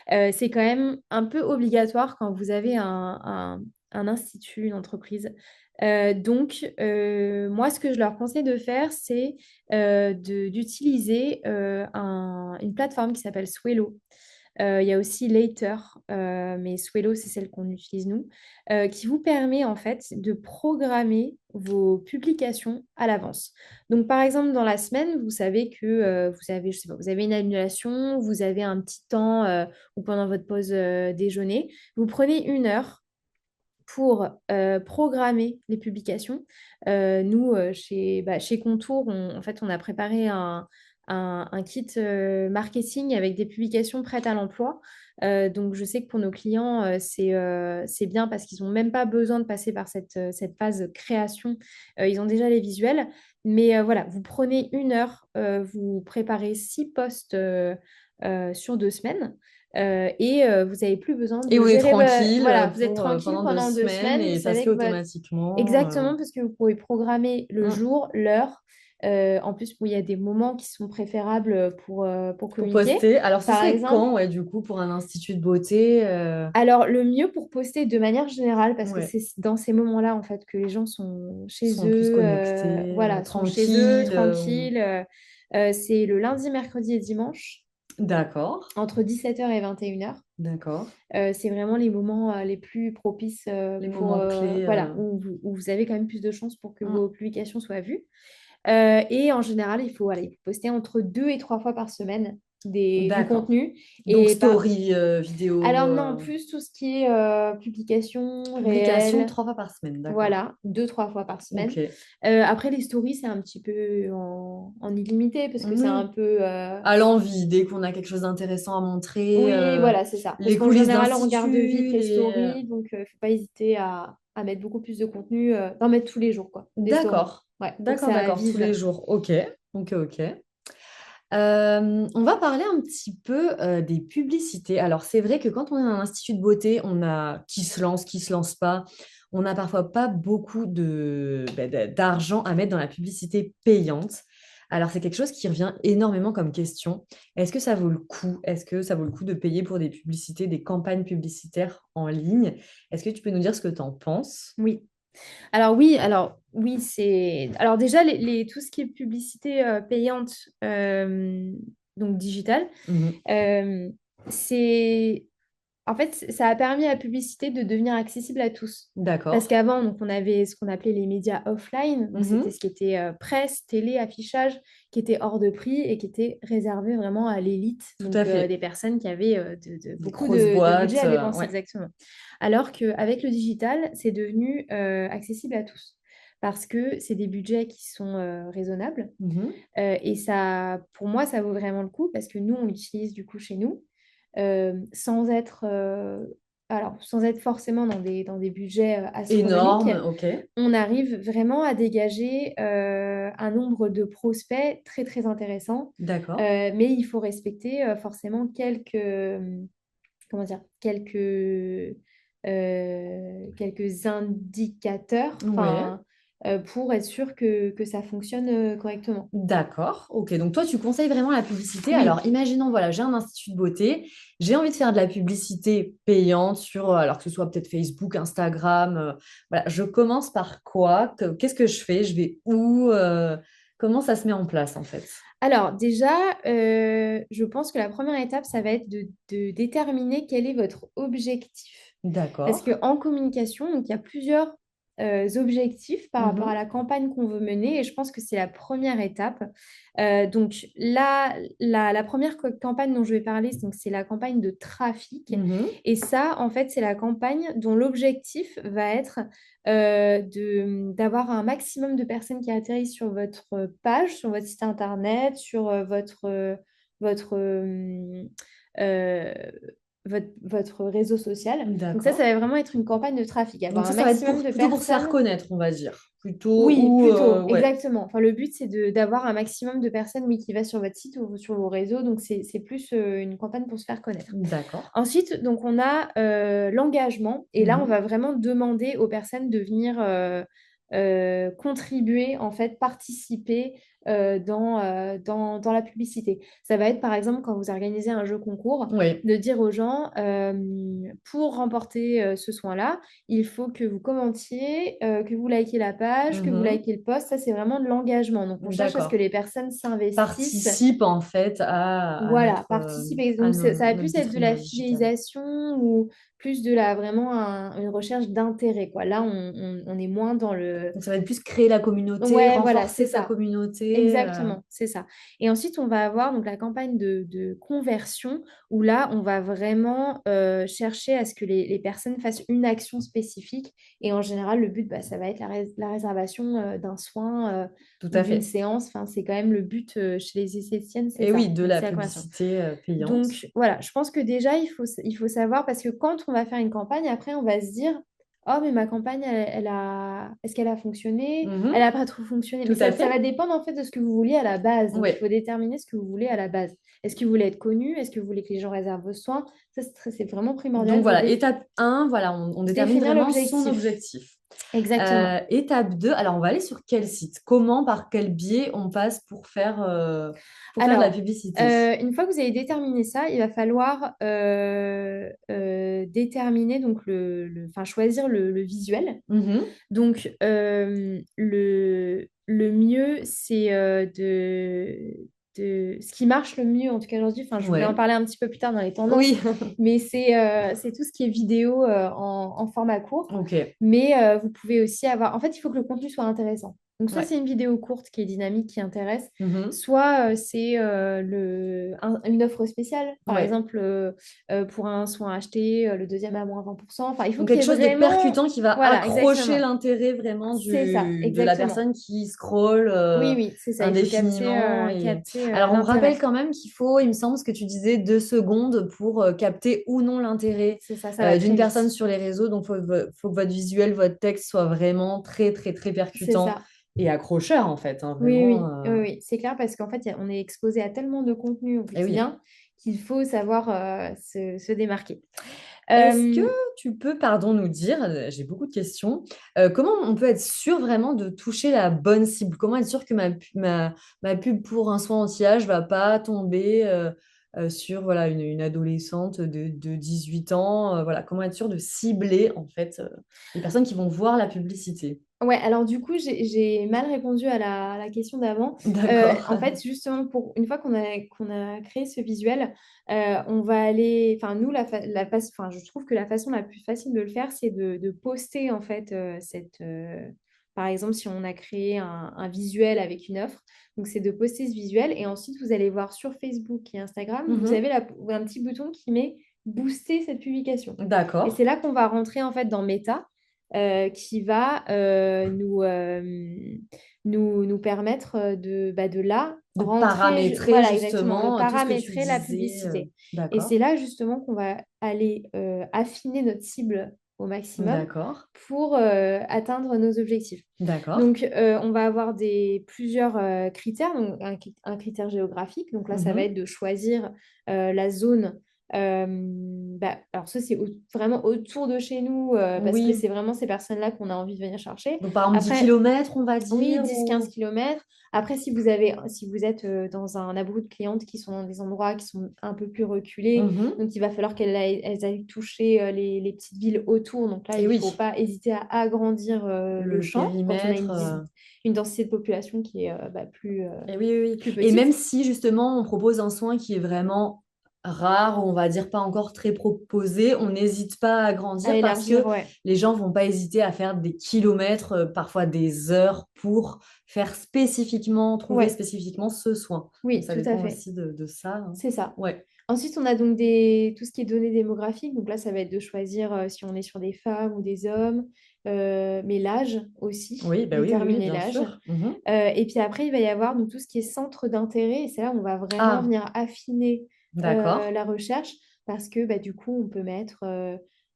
c'est quand même un peu obligatoire quand vous avez un institut, une entreprise. Moi, ce que je leur conseille de faire, c'est d'utiliser une plateforme qui s'appelle Swello. Il y a aussi Later, mais Swello, c'est celle qu'on utilise nous, qui vous permet en fait de programmer vos publications à l'avance. Donc, par exemple, dans la semaine, vous savez que vous avez, je sais pas, vous avez une annulation, vous avez un petit temps ou pendant votre pause déjeuner, vous prenez 1 heure pour programmer les publications. Nous, chez Contour, en fait, on a préparé un kit marketing avec des publications prêtes à l'emploi. Donc, je sais que pour nos clients, c'est bien parce qu'ils n'ont même pas besoin de passer par cette phase création. Ils ont déjà les visuels. Mais voilà, vous prenez 1 heure, vous préparez 6 posts sur 2 semaines. Vous n'avez plus besoin Et de on est gérer. tranquille Voilà, vous êtes pour, tranquille pendant deux pendant deux semaines semaines. Vous et ça se savez fait que votre. automatiquement. Exactement, parce que vous pouvez programmer le jour, l'heure. En plus, bon, il y a des moments qui sont préférables pour Pour communiquer. poster. Alors, ce Par serait exemple, quand, ouais, du coup, pour un institut de beauté alors le mieux pour poster de manière générale, parce que ouais, c'est dans ces moments-là, en fait, que les gens sont chez sont plus eux, connectés, voilà, sont chez eux, tranquilles. tranquilles. C'est le lundi, mercredi et dimanche, D'accord, entre 17h et 21h. d'accord. C'est vraiment les moments les plus propices Les pour, moments clés. voilà, où vous avez quand même plus de chances pour que Hmm, vos publications soient vues. Et en général, voilà, il faut poster entre 2 et 3 fois par semaine du d'accord. contenu. Donc, Et story, vidéo, alors non, plus tout ce qui est publication publication réelle, 3 fois par semaine, d'accord. voilà, 2, 3 fois par semaine. Ok. Après, les stories, c'est un petit peu en illimité parce que c'est un Oui. peu. À l'envie, dès qu'on a quelque chose d'intéressant à montrer, Oui, voilà, c'est ça. Parce les qu'en coulisses général, on regarde vite d'institut, les les... stories, donc il ne faut pas hésiter à mettre beaucoup plus de contenu, d'en mettre tous les jours, quoi, des stories. D'accord, Ouais, pour que d'accord, ça d'accord, tous vive. les jours. Ok, ok, ok. On va parler un petit peu des publicités. Alors, c'est vrai que quand on est dans un institut de beauté, on a qui se lance pas. On n'a parfois pas beaucoup d'argent à mettre dans la publicité payante. Alors, c'est quelque chose qui revient énormément comme question. Est-ce que ça vaut le coup? Est-ce que ça vaut le coup de payer pour des publicités, des campagnes publicitaires en ligne? Est-ce que tu peux nous dire ce que tu en penses? Oui. Alors oui, c'est. Alors déjà, tout ce qui est publicité payante, donc digitale, Mhm. euh, c'est. En fait, ça a permis à la publicité de devenir accessible à tous. Parce D'accord. qu'avant, donc, on avait ce qu'on appelait les médias offline. Donc, c'était Mhm. ce qui était presse, télé, affichage, qui était hors de prix et qui était réservé vraiment à l'élite. Tout Donc, à fait. des personnes qui avaient Des beaucoup grosses de budget boîtes, à dépenser, ouais. exactement. Alors qu'avec le digital, c'est devenu accessible à tous. Parce que c'est des budgets qui sont raisonnables. Mhm. Et ça, pour moi, ça vaut vraiment le coup parce que nous, on l'utilise du coup chez nous sans être, sans être forcément dans des budgets astronomiques. Énorme, ok. On arrive vraiment à dégager un nombre de prospects très, très intéressant. D'accord. Mais il faut respecter forcément comment dire, quelques indicateurs, Ouais. pour être sûr que ça fonctionne correctement. D'accord. Ok. Donc toi, tu conseilles vraiment la publicité. Oui. Alors, imaginons, voilà, j'ai un institut de beauté. J'ai envie de faire de la publicité payante sur, alors que ce soit peut-être Facebook, Instagram. Voilà. Je commence par quoi? Qu'est-ce que je fais? Je vais où? Comment ça se met en place, en fait? Alors déjà, je pense que la première étape, ça va être de déterminer quel est votre objectif. Parce D'accord. qu'en communication, donc, il y a plusieurs objectifs par rapport à Mhm. la campagne qu'on veut mener et je pense que c'est la première étape. Donc là, la première campagne dont je vais parler, donc, c'est la campagne de trafic. Mhm. Et ça, en fait, c'est la campagne dont l'objectif va être d'avoir un maximum de personnes qui atterrissent sur votre page, sur votre site internet, sur votre, euh, euh, votre réseau social. Donc ça D'accord. va vraiment être une campagne de trafic, Donc avoir un ça va être maximum de plutôt pour se faire personnes. connaître, on va dire. Plutôt Oui, ou plutôt, ouais. exactement. Enfin, le but, c'est d'avoir un maximum de personnes, oui, qui va sur votre site ou sur vos réseaux. Donc, c'est plus une campagne pour se faire connaître. D'accord. Ensuite, donc, on a l'engagement. Et là, on Mhm. va vraiment demander aux personnes de venir contribuer, en fait, participer dans la publicité. Ça va être par exemple quand vous organisez un jeu concours, Oui. de dire aux gens, pour remporter ce soin-là, il faut que vous commentiez, que vous likez la page, que vous Mhm. likez le post. Ça, c'est vraiment de l'engagement. Donc, on cherche à ce que D'accord. les personnes s'investissent. Participe en fait à Voilà, notre, participer. à Donc, ça va notre plus être de la vitrine digitale. fidélisation ou plus de la vraiment une recherche d'intérêt, quoi. Là, on est moins dans le... Donc ça va être plus créer la communauté, Ouais, voilà, c'est renforcer sa ça. communauté. Exactement, c'est ça. Et ensuite, on va avoir donc la campagne de conversion où là, on va vraiment chercher à ce que les personnes fassent une action spécifique. Et en général, le but, bah, ça va être la réservation d'un soin Tout ou à d'une fait. séance. Enfin, c'est quand même le but chez les esthéticiennes, c'est Et oui, ça. de Donc, la c'est la conversion. publicité payante. Donc, voilà, je pense que déjà, il faut savoir parce que quand on va faire une campagne, après, on va se dire, oh, mais ma campagne, est-ce qu'elle a fonctionné? Elle Mhm. n'a pas trop fonctionné. Mais Tout à ça va fait. dépendre en fait de ce que vous vouliez à la base. Donc, il Oui. faut déterminer ce que vous voulez à la base. Est-ce que vous voulez être connu? Est-ce que vous voulez que les gens réservent vos soins? Ça, c'est vraiment Donc primordial de voilà, étape 1, voilà, on détermine définir vraiment son l'objectif. objectif. Exactement. Étape 2, alors on va aller sur quel site? Comment, par quel biais on passe pour faire de la Alors, publicité? une fois que vous avez déterminé ça, il va falloir déterminer, donc enfin, choisir le visuel. Mhm. Donc, le mieux, c'est ce qui marche le mieux, en tout cas aujourd'hui, enfin, je voulais en Ouais. parler un petit peu plus tard dans les tendances, Oui. mais c'est tout ce qui est vidéo en format court. Ok. Mais vous pouvez aussi avoir... En fait, il faut que le contenu soit intéressant. Donc, soit Ouais. c'est une vidéo courte qui est dynamique, qui intéresse, Mhm. soit c'est une offre spéciale. Par Ouais. exemple, pour un soin acheté, le deuxième à moins 20%. Enfin, il faut Donc qu'il quelque y ait chose de vraiment... percutant qui va Voilà, accrocher exactement. l'intérêt vraiment C'est ça, de la exactement. personne qui scrolle Oui, oui, c'est ça. Il faut capter, indéfiniment. Et... Alors on me rappelle l'intérêt. quand même qu'il faut, il me semble, ce que tu disais, 2 secondes pour capter ou non l'intérêt C'est ça, ça va d'une très personne vite. sur les réseaux. Donc faut que votre visuel, votre texte soit vraiment très, très, très C'est percutant ça. et accrocheur en fait, hein, Oui, vraiment. oui, oui, oui. C'est clair parce qu'en fait, on est exposé à tellement de contenu au Et oui. quotidien qu'il faut savoir se démarquer. Est-ce que Euh, tu peux, pardon, nous dire, j'ai beaucoup de questions, comment on peut être sûr vraiment de toucher la bonne cible? Comment être sûr que ma pub pour un soin anti-âge va pas tomber sur voilà, une adolescente de 18 ans? Voilà, comment être sûr de cibler en fait les personnes qui vont voir la publicité? Ouais, alors du coup, j'ai mal répondu à la question d'avant. D'accord. En fait, justement, une fois qu'on a créé ce visuel, on va aller, enfin, nous, enfin, je trouve que la façon la plus facile de le faire, c'est de poster, en fait, par exemple, si on a créé un visuel avec une offre, donc c'est de poster ce visuel, et ensuite, vous allez voir sur Facebook et Instagram, vous avez Mhm. un petit bouton qui met booster cette publication. Et D'accord. c'est là qu'on va rentrer, en fait, dans Meta qui va nous permettre de là De rentrer, paramétrer voilà exactement, de justement tout ce que tu paramétrer la disais. publicité. Et c'est D'accord. là justement qu'on va aller affiner notre cible au maximum D'accord. pour atteindre nos objectifs. D'accord. Donc, on va avoir plusieurs critères, donc un critère géographique. Donc là, ça va être Mhm. de choisir la zone. Alors ça, c'est vraiment autour de chez nous, parce que Oui. c'est vraiment ces personnes-là qu'on a envie de venir chercher. Donc, par exemple, 10 Après, kilomètres, on va oui, dire, 10-15 ou... kilomètres. Après, si vous êtes dans un abri de clientes qui sont dans des endroits qui sont un peu plus reculés, Mhm. donc il va falloir elles aillent toucher les petites villes autour. Donc là, Et il ne faut oui, pas hésiter à agrandir le le champ quand on a périmètre. une densité de population qui est Et oui, oui, plus oui. Et même petite. si justement on propose un soin qui est vraiment rare, ou on va dire pas encore très proposé, on n'hésite pas à À grandir parce élargir, que ouais. les gens vont pas hésiter à faire des kilomètres, parfois des heures pour faire spécifiquement, trouver Ouais, spécifiquement ce soin. Donc oui, ça tout à dépend fait. aussi de ça, hein. C'est ça. Ouais. Ensuite, on a donc tout ce qui est données démographiques. Donc là, ça va être de choisir si on est sur des femmes ou des hommes, mais l'âge aussi, Oui, bah oui, oui, oui, déterminer bien l'âge. sûr. Mhm. Et puis après, il va y avoir donc, tout ce qui est centre d'intérêt. Et c'est là où on va vraiment Ah, venir affiner d'accord. la recherche parce que bah, du coup, on peut mettre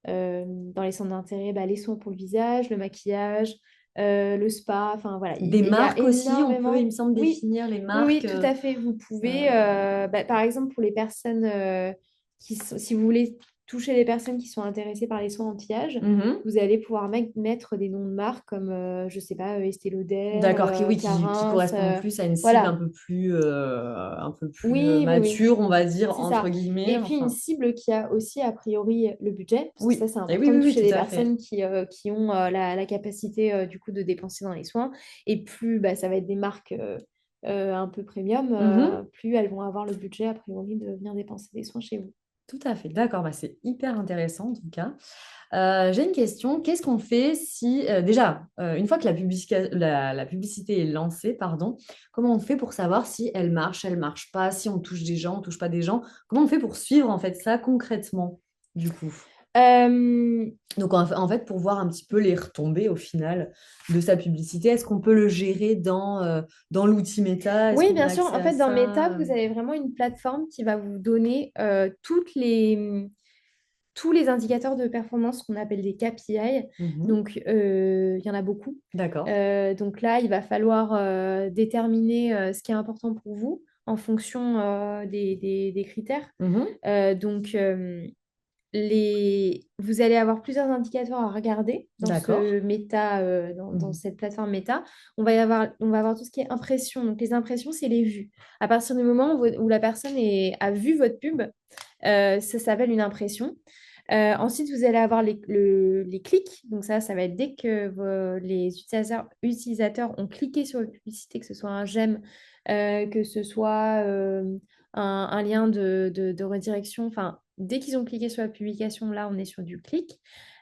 dans les centres d'intérêt bah, les soins pour le visage, le maquillage, le spa. Enfin voilà, Des il y a marques aussi, on peut, il me énormément. semble, Oui, définir les oui, marques. oui, tout à fait. Vous Euh, pouvez, par exemple, pour les personnes si vous voulez toucher les personnes qui sont intéressées par les soins anti-âge, Mhm. vous allez pouvoir mettre des noms de marques comme, je sais pas, Estée Lauder, D'accord, qui Clarins, correspond plus à une cible voilà. un peu plus Oui, oui, oui, mature, on va dire, c'est entre ça. guillemets. Et puis une Enfin, cible qui a aussi a priori le budget, parce que ça oui. c'est Et oui, important de oui, oui, toucher tout des à fait. personnes qui ont la capacité du coup de dépenser dans les soins. Et plus bah, ça va être des marques un peu premium, Mhm. plus elles vont avoir le budget a priori de venir dépenser des soins chez vous. Tout à fait. D'accord, bah, c'est hyper intéressant en tout cas. J'ai une question. Qu'est-ce qu'on fait si, déjà, une fois que la publicité est lancée, pardon, comment on fait pour savoir si elle marche pas, si on touche des gens, on touche pas des gens? Comment on fait pour suivre en fait ça concrètement, du coup? Euh, Donc en fait, pour voir un petit peu les retombées au final de sa publicité, est-ce qu'on peut le gérer dans l'outil Meta? Est-ce Oui, qu'on a bien sûr. accès En à fait, dans Meta, ça? vous avez vraiment une plateforme qui va vous donner tous les indicateurs de performance qu'on appelle des KPI. Mhm. Donc, il y en a beaucoup. D'accord. Donc là, il va falloir déterminer ce qui est important pour vous en fonction des critères. Mhm. Donc, vous allez avoir plusieurs indicateurs à regarder dans D'accord. ce méta, dans Mhm. cette plateforme méta. On va avoir tout ce qui est impression. Donc, les impressions, c'est les vues. À partir du moment où la personne a vu votre pub, ça s'appelle une impression. Ensuite, vous allez avoir les clics. Donc ça va être dès que les utilisateurs ont cliqué sur la publicité, que ce soit un j'aime, que ce soit un lien de redirection. Enfin, dès qu'ils ont cliqué sur la publication, là, on est sur du clic.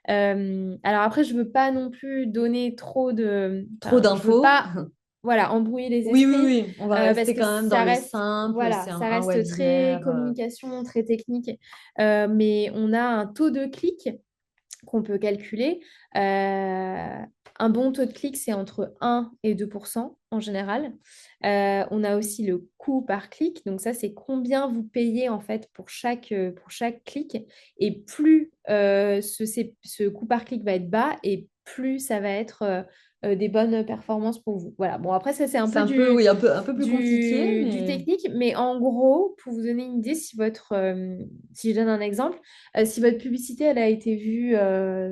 Alors après, je ne veux pas non plus donner trop de... Trop Enfin, je ne veux d'infos. pas voilà, embrouiller les Oui, oui, esprits oui. On va parce rester que quand même dans ça le reste, simple. voilà, C'est ça un reste très webinaire. communication, très technique. Mais on a un taux de clic qu'on peut calculer. Un bon taux de clic, c'est entre 1 et 2% en général. On a aussi le coût par clic. Donc ça, c'est combien vous payez en fait pour chaque clic. Et plus ce coût par clic va être bas et plus ça va être des bonnes performances pour vous. Voilà. Bon, après, ça, c'est un C'est peu un peu, oui, un peu plus compliqué, du mais technique. Mais en gros, pour vous donner une idée, si je donne un exemple, si votre publicité elle a été vue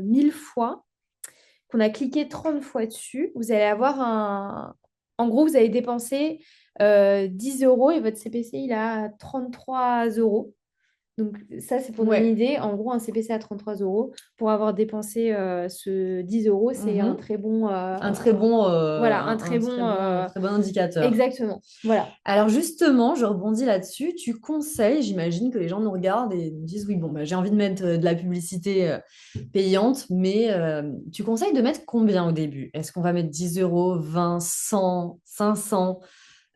1000 fois, qu'on a cliqué 30 fois dessus, vous allez avoir un... En gros, vous allez dépenser 10 euros et votre CPC, il a 33 euros. Donc ça, c'est pour donner une ouais. idée. En gros, un CPC à 33 euros, pour avoir dépensé ce 10 euros, c'est un Mhm. très bon... Un très bon, voilà, un très bon... très bon indicateur. exactement. Voilà. Alors justement, je rebondis là-dessus. Tu conseilles, j'imagine que les gens nous regardent et nous disent, oui, bon, bah, j'ai envie de mettre de la publicité payante, mais tu conseilles de mettre combien au début? Est-ce qu'on va mettre 10 euros, 20, 100, 500?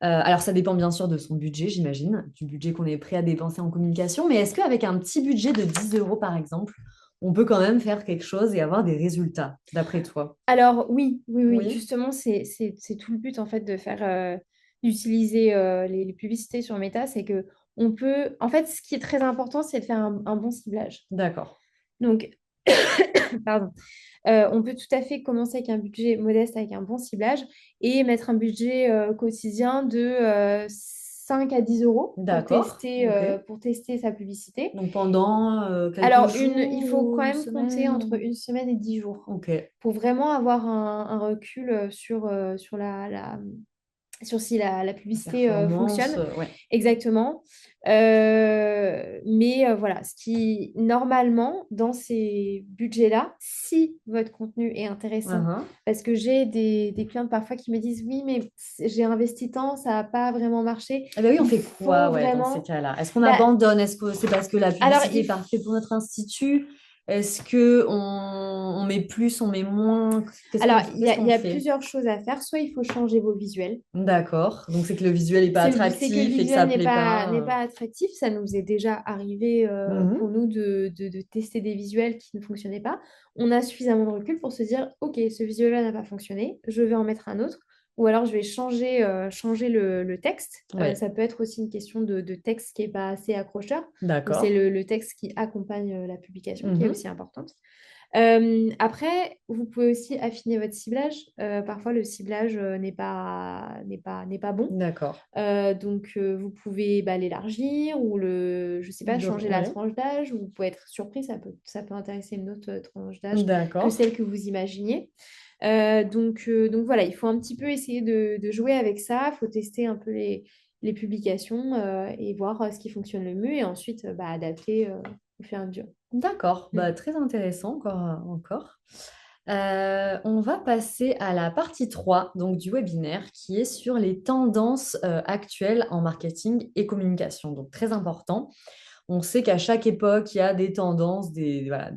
Alors ça dépend bien sûr de son budget, j'imagine, du budget qu'on est prêt à dépenser en communication, mais est-ce qu'avec un petit budget de 10 euros, par exemple, on peut quand même faire quelque chose et avoir des résultats, d'après toi? Alors oui, oui, oui, Oui, justement, c'est tout le but en fait de faire d'utiliser les publicités sur Meta, c'est que on peut, en fait, ce qui est très important, c'est de faire un bon ciblage. d'accord. Donc, pardon, on peut tout à fait commencer avec un budget modeste, avec un bon ciblage, et mettre un budget quotidien de 5 à 10 euros D'accord, ok. pour tester sa publicité. Donc pendant quelques Alors, il jours faut ou quand une même compter semaine entre une semaine et 10 jours Ok, pour vraiment avoir un recul sur si la la publicité performance, fonctionne ouais. exactement. Mais voilà, ce qui, normalement, dans ces budgets-là, si votre contenu est intéressant, Uhum. parce que j'ai des clientes parfois qui me disent, oui, mais j'ai investi tant, ça n'a pas vraiment marché, Eh ben oui, on il fait quoi faut ouais, dans ces vraiment... cas-là? Est-ce qu'on Bah, abandonne? Est-ce que c'est parce que la alors, publicité est parfaite pour notre institut? Est-ce que on met plus, on met moins? alors, Qu'est-ce il qu'on y a fait? plusieurs choses à faire. Soit il faut changer vos visuels. D'accord. Donc c'est que le visuel n'est pas C'est que le attractif et que ça visuel plaît n'est pas. pas attractif. Ça nous est déjà arrivé pour Mhm. nous de tester des visuels qui ne fonctionnaient pas. On a suffisamment de recul pour se dire, OK, ce visuel-là n'a pas fonctionné, je vais en mettre un autre. Ou alors je vais changer le texte. Ouais, Ça peut être aussi une question de texte qui n'est pas assez accrocheur. Donc c'est d'accord. le texte qui accompagne la publication qui est Mhm. aussi importante. Après, vous pouvez aussi affiner votre ciblage. Parfois, le ciblage n'est pas bon. D'accord. Donc, vous pouvez l'élargir ou je sais pas, changer la Ouais. tranche d'âge. Vous pouvez être surpris, ça peut intéresser une autre tranche d'âge que D'accord. celle que vous imaginiez. Donc voilà, il faut un petit peu essayer de jouer avec ça. Il faut tester un peu les publications et voir ce qui fonctionne le mieux et ensuite adapter au fur et à mesure. D'accord. Mm. Bah, très intéressant encore. On va passer à la partie 3 donc, du webinaire qui est sur les tendances actuelles en marketing et communication. Donc, très important. On sait qu'à chaque époque, il y a des tendances voilà,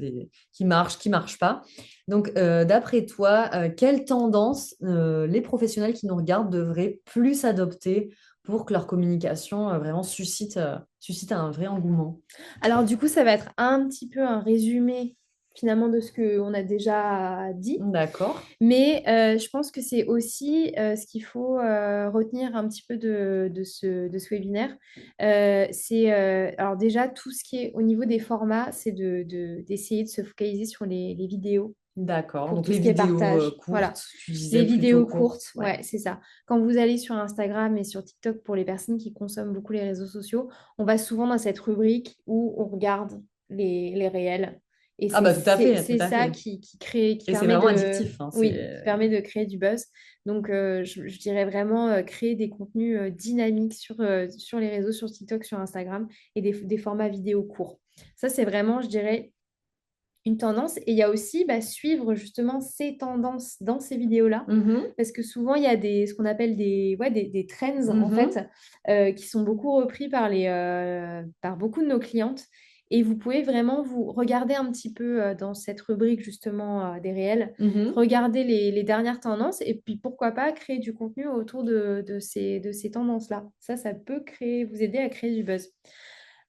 qui marchent pas. Donc, d'après toi, quelles tendances les professionnels qui nous regardent devraient plus adopter pour que leur communication vraiment suscite un vrai engouement? Alors du coup, ça va être un petit peu un résumé finalement de ce qu'on a déjà dit. D'accord. Mais je pense que c'est aussi ce qu'il faut retenir un petit peu de ce webinaire. Alors déjà, tout ce qui est au niveau des formats, c'est d'essayer de se focaliser sur les vidéos D'accord. pour Donc, tout les ce qui est vidéos partage. Voilà. courtes, tu disais Les plutôt vidéos courtes. courtes, Ouais. ouais, c'est ça. Quand vous allez sur Instagram et sur TikTok pour les personnes qui consomment beaucoup les réseaux sociaux, on va souvent dans cette rubrique où on regarde les réels. Et Ah bah tout à fait, tout c'est à ça fait. qui Et c'est permet vraiment de, addictif, hein, oui, qui permet de créer du buzz. Donc, je dirais vraiment créer des contenus dynamiques sur les réseaux, sur TikTok, sur Instagram et des formats vidéo courts. Ça, c'est vraiment, je dirais, une tendance. Et il y a aussi suivre justement ces tendances dans ces vidéos-là. Mhm, Parce que souvent, il y a ce qu'on appelle des trends, en fait, mhm. qui sont beaucoup repris par beaucoup de nos clientes. Et vous pouvez vraiment vous regarder un petit peu dans cette rubrique justement des réels, Mhm. regarder les dernières tendances et puis pourquoi pas créer du contenu autour de ces tendances-là. Ça peut vous aider à créer du buzz.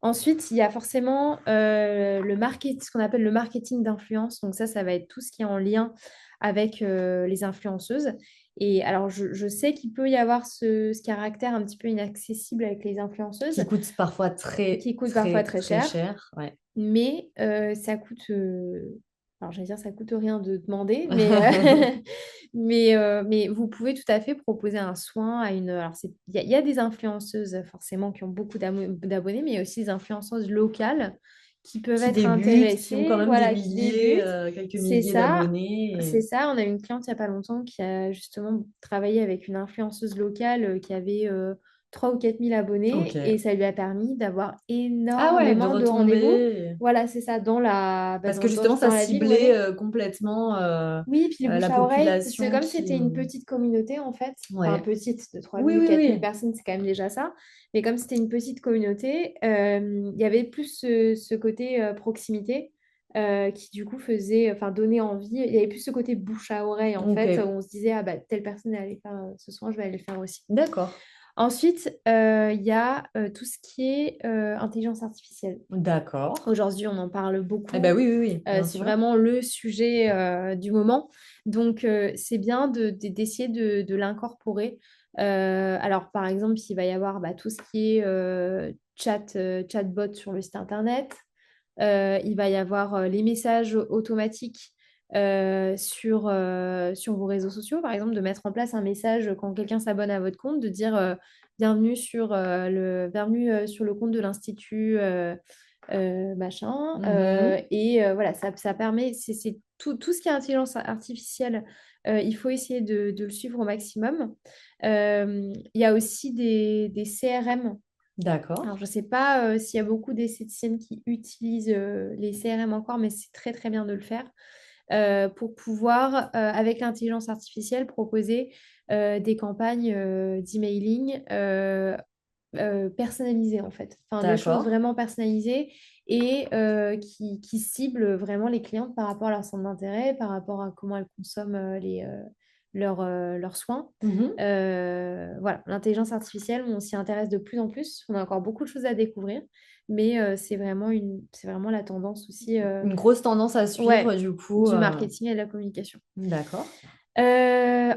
Ensuite, il y a forcément ce qu'on appelle le marketing d'influence. Donc ça va être tout ce qui est en lien avec les influenceuses. Et alors, je sais qu'il peut y avoir ce caractère un petit peu inaccessible avec les influenceuses, Qui coûte parfois qui coûte parfois très, très très cher. cher. Ouais. Mais ça coûte, alors j'allais dire ça coûte rien de demander, mais, mais vous pouvez tout à fait proposer un soin à une. Alors il y a des influenceuses forcément qui ont beaucoup d'abonnés, mais il y a aussi des influenceuses locales qui peuvent Qui être débutent, qui ont quand intéressées, même voilà, qui débutent. quelques C'est milliers ça. C'est d'abonnés. ça, on a une cliente il n'y a pas longtemps qui a justement travaillé avec une influenceuse locale qui avait 3 ou 4 000 abonnés et Ok. ça lui a permis d'avoir Ah ouais, de énormément de rendez-vous. retomber. Voilà, c'est ça, Parce que justement, ça dans la ville, ciblait ouais. complètement Oui, puis les bouche la à oreille, c'est population comme si qui... c'était une petite communauté en fait. Enfin, Ouais. petite, de trois Oui, mille oui, quatre mille oui. personnes, c'est quand même déjà ça. Mais comme c'était une petite communauté, il y avait plus ce côté proximité qui du coup enfin, donnait envie. Il y avait plus ce côté bouche à oreille en Ok. fait, où on se disait, ah bah, telle personne est allée faire ce soin, je vais aller le faire aussi. D'accord. Ensuite, il y a tout ce qui est intelligence artificielle. D'accord. Aujourd'hui, on en parle Eh ben beaucoup. oui, oui, oui, bien C'est sûr. vraiment le sujet du moment. Donc, c'est bien d'essayer de l'incorporer. Alors, par exemple, il va y avoir tout ce qui est chatbot sur le site internet. Il va y avoir les messages automatiques sur vos réseaux sociaux. Par exemple, de mettre en place un message quand quelqu'un s'abonne à votre compte, de dire bienvenue sur le compte de l'Institut. Machin. Mhm. Et voilà, ça permet, c'est tout ce qui est intelligence artificielle, il faut essayer de le suivre au maximum. Il y a aussi des CRM. Alors, D'accord. je ne sais pas s'il y a beaucoup d'esthéticiennes qui utilisent les CRM encore, mais c'est très très bien de le faire pour pouvoir, avec l'intelligence artificielle, proposer des campagnes d'emailing personnalisées en fait. Enfin, des choses D'accord. vraiment personnalisées et qui ciblent vraiment les clientes par rapport à leur centre d'intérêt, par rapport à comment elles consomment leurs soins. Mhm. Voilà, l'intelligence artificielle, on s'y intéresse de plus en plus. On a encore beaucoup de choses à découvrir, mais c'est vraiment la tendance aussi Une grosse tendance à suivre, ouais, du coup. du marketing et de la communication. D'accord.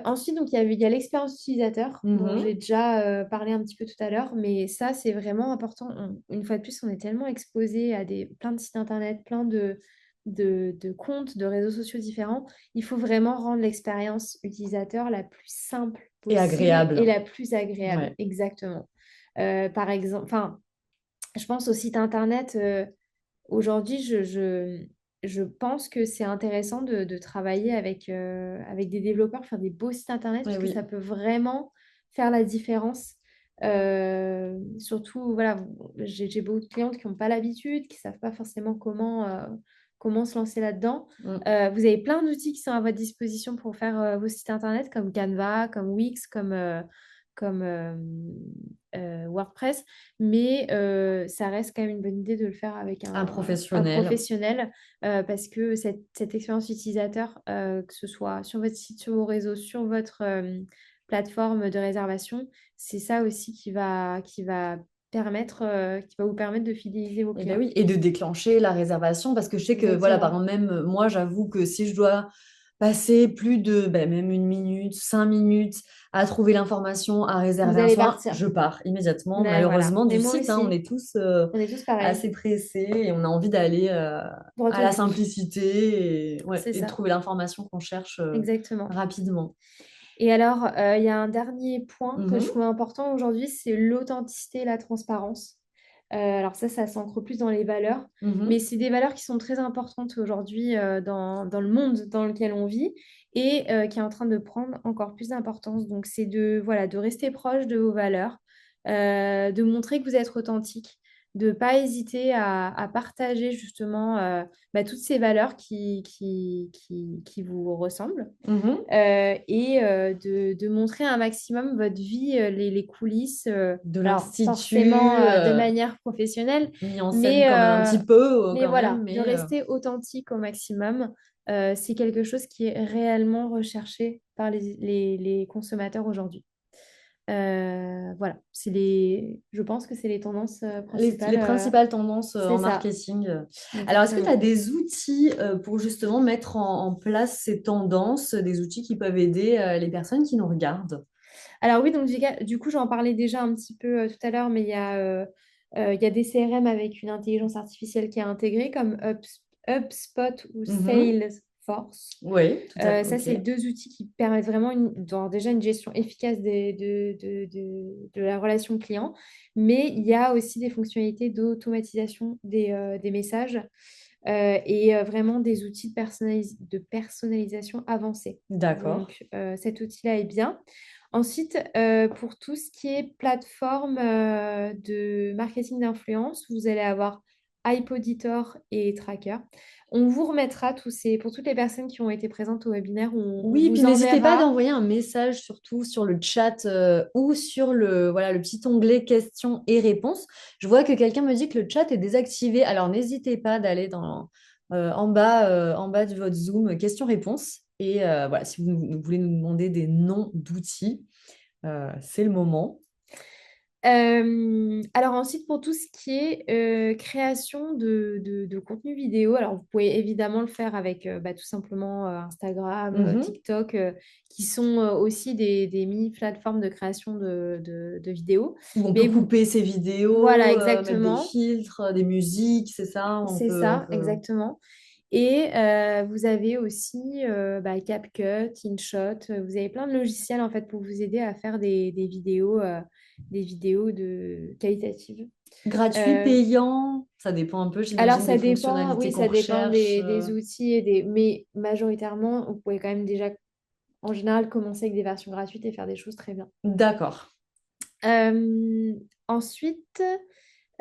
Ensuite, donc, il y a l'expérience utilisateur dont Mhm. j'ai déjà parlé un petit peu tout à l'heure, mais ça, c'est vraiment important. Une fois de plus, on est tellement exposé à plein de sites internet, plein de comptes, de réseaux sociaux différents, il faut vraiment rendre l'expérience utilisateur la plus simple Et possible et agréable. la plus agréable. Ouais. Exactement. Par exemple, enfin, je pense au site internet. Aujourd'hui, je pense que c'est intéressant de travailler avec des développeurs, faire des beaux sites internet, Eh parce que ça oui. peut vraiment faire la différence. Surtout, voilà, j'ai beaucoup de clientes qui n'ont pas l'habitude, qui ne savent pas forcément comment se lancer là-dedans. Mm. Vous avez plein d'outils qui sont à votre disposition pour faire vos sites internet, comme Canva, comme Wix, comme WordPress, mais ça reste quand même une bonne idée de le faire avec Un un professionnel. professionnel, parce que cette expérience utilisateur, que ce soit sur votre site, sur vos réseaux, sur votre plateforme de réservation, c'est ça aussi qui va vous permettre de fidéliser vos Eh ben clients. oui, et de déclencher la réservation parce que je sais que, voilà, par Exactement. exemple, même moi, j'avoue que si je dois passer plus de ben, même 1 minute, 5 minutes à trouver l'information, à Vous réserver un allez soin, partir. je pars immédiatement, Mais voilà. malheureusement, Mais du moi site, hein, on aussi, est tous on est tous pareils. assez pressés et on a envie d'aller Droit à au la but. simplicité ouais, C'est et de ça. trouver l'information qu'on cherche Exactement. rapidement. Et alors, il y a un dernier point que je Mhm, trouve important aujourd'hui, c'est l'authenticité et la transparence. Alors ça s'ancre plus dans les valeurs, mais mhm. c'est des valeurs qui sont très importantes aujourd'hui dans le monde dans lequel on vit et qui est en train de prendre encore plus d'importance. Donc, c'est voilà, de rester proche de vos valeurs, de montrer que vous êtes authentique, de ne pas hésiter à partager justement toutes ces valeurs qui vous ressemblent Mhm. et de montrer un maximum votre vie, les coulisses, De alors forcément l'institut, de manière professionnelle, mis en scène mais, quand même un euh, petit peu mais quand même, voilà, de mais rester authentique au maximum. C'est quelque chose qui est réellement recherché par les consommateurs aujourd'hui. Voilà, je pense que c'est les tendances les principales. principales tendances C'est en ça, marketing. Alors, est-ce que tu as exactement. des outils pour justement mettre en place ces tendances, des outils qui peuvent aider les personnes qui nous regardent? Alors oui, donc du coup, j'en parlais déjà un petit peu tout à l'heure, mais il y a des CRM avec une intelligence artificielle qui est intégrée, comme HubSpot ou Mhm. Salesforce. Oui, tout à fait. Ça, Ok. c'est deux outils qui permettent vraiment déjà une gestion efficace de la relation client, mais il y a aussi des fonctionnalités d'automatisation des messages et vraiment des outils de personnalisation avancés. D'accord. Donc, cet outil-là est bien. Ensuite, pour tout ce qui est plateforme de marketing d'influence, vous allez avoir iPoditor et Tracker. On vous remettra pour toutes les personnes qui ont été présentes au webinaire, on Oui, puis vous n'hésitez pas enverra. d'envoyer un message surtout sur le chat ou sur le petit onglet questions et réponses. Je vois que quelqu'un me dit que le chat est désactivé. Alors n'hésitez pas d'aller en bas de votre Zoom questions-réponses. Et voilà, si vous voulez nous demander des noms d'outils, c'est le moment. Alors ensuite, pour tout ce qui est création de contenu vidéo, alors vous pouvez évidemment le faire avec tout simplement Instagram, Mhm. TikTok, qui sont aussi des mini-plateformes de création de vidéos. Où on peut Mais vous, couper ses voilà, vidéos, mettre des exactement. filtres, des musiques, c'est ça? C'est On ça, peut... exactement. Et vous avez aussi CapCut, InShot. Vous avez plein de logiciels en fait pour vous aider à faire des vidéos qualitatives. Gratuit, Euh, payant, ça dépend un peu, alors j'imagine, des ça dépend, fonctionnalités oui, qu'on ça dépend recherche. des outils mais majoritairement, vous pouvez quand même déjà en général commencer avec des versions gratuites et faire des choses très bien. D'accord. Euh, Ensuite,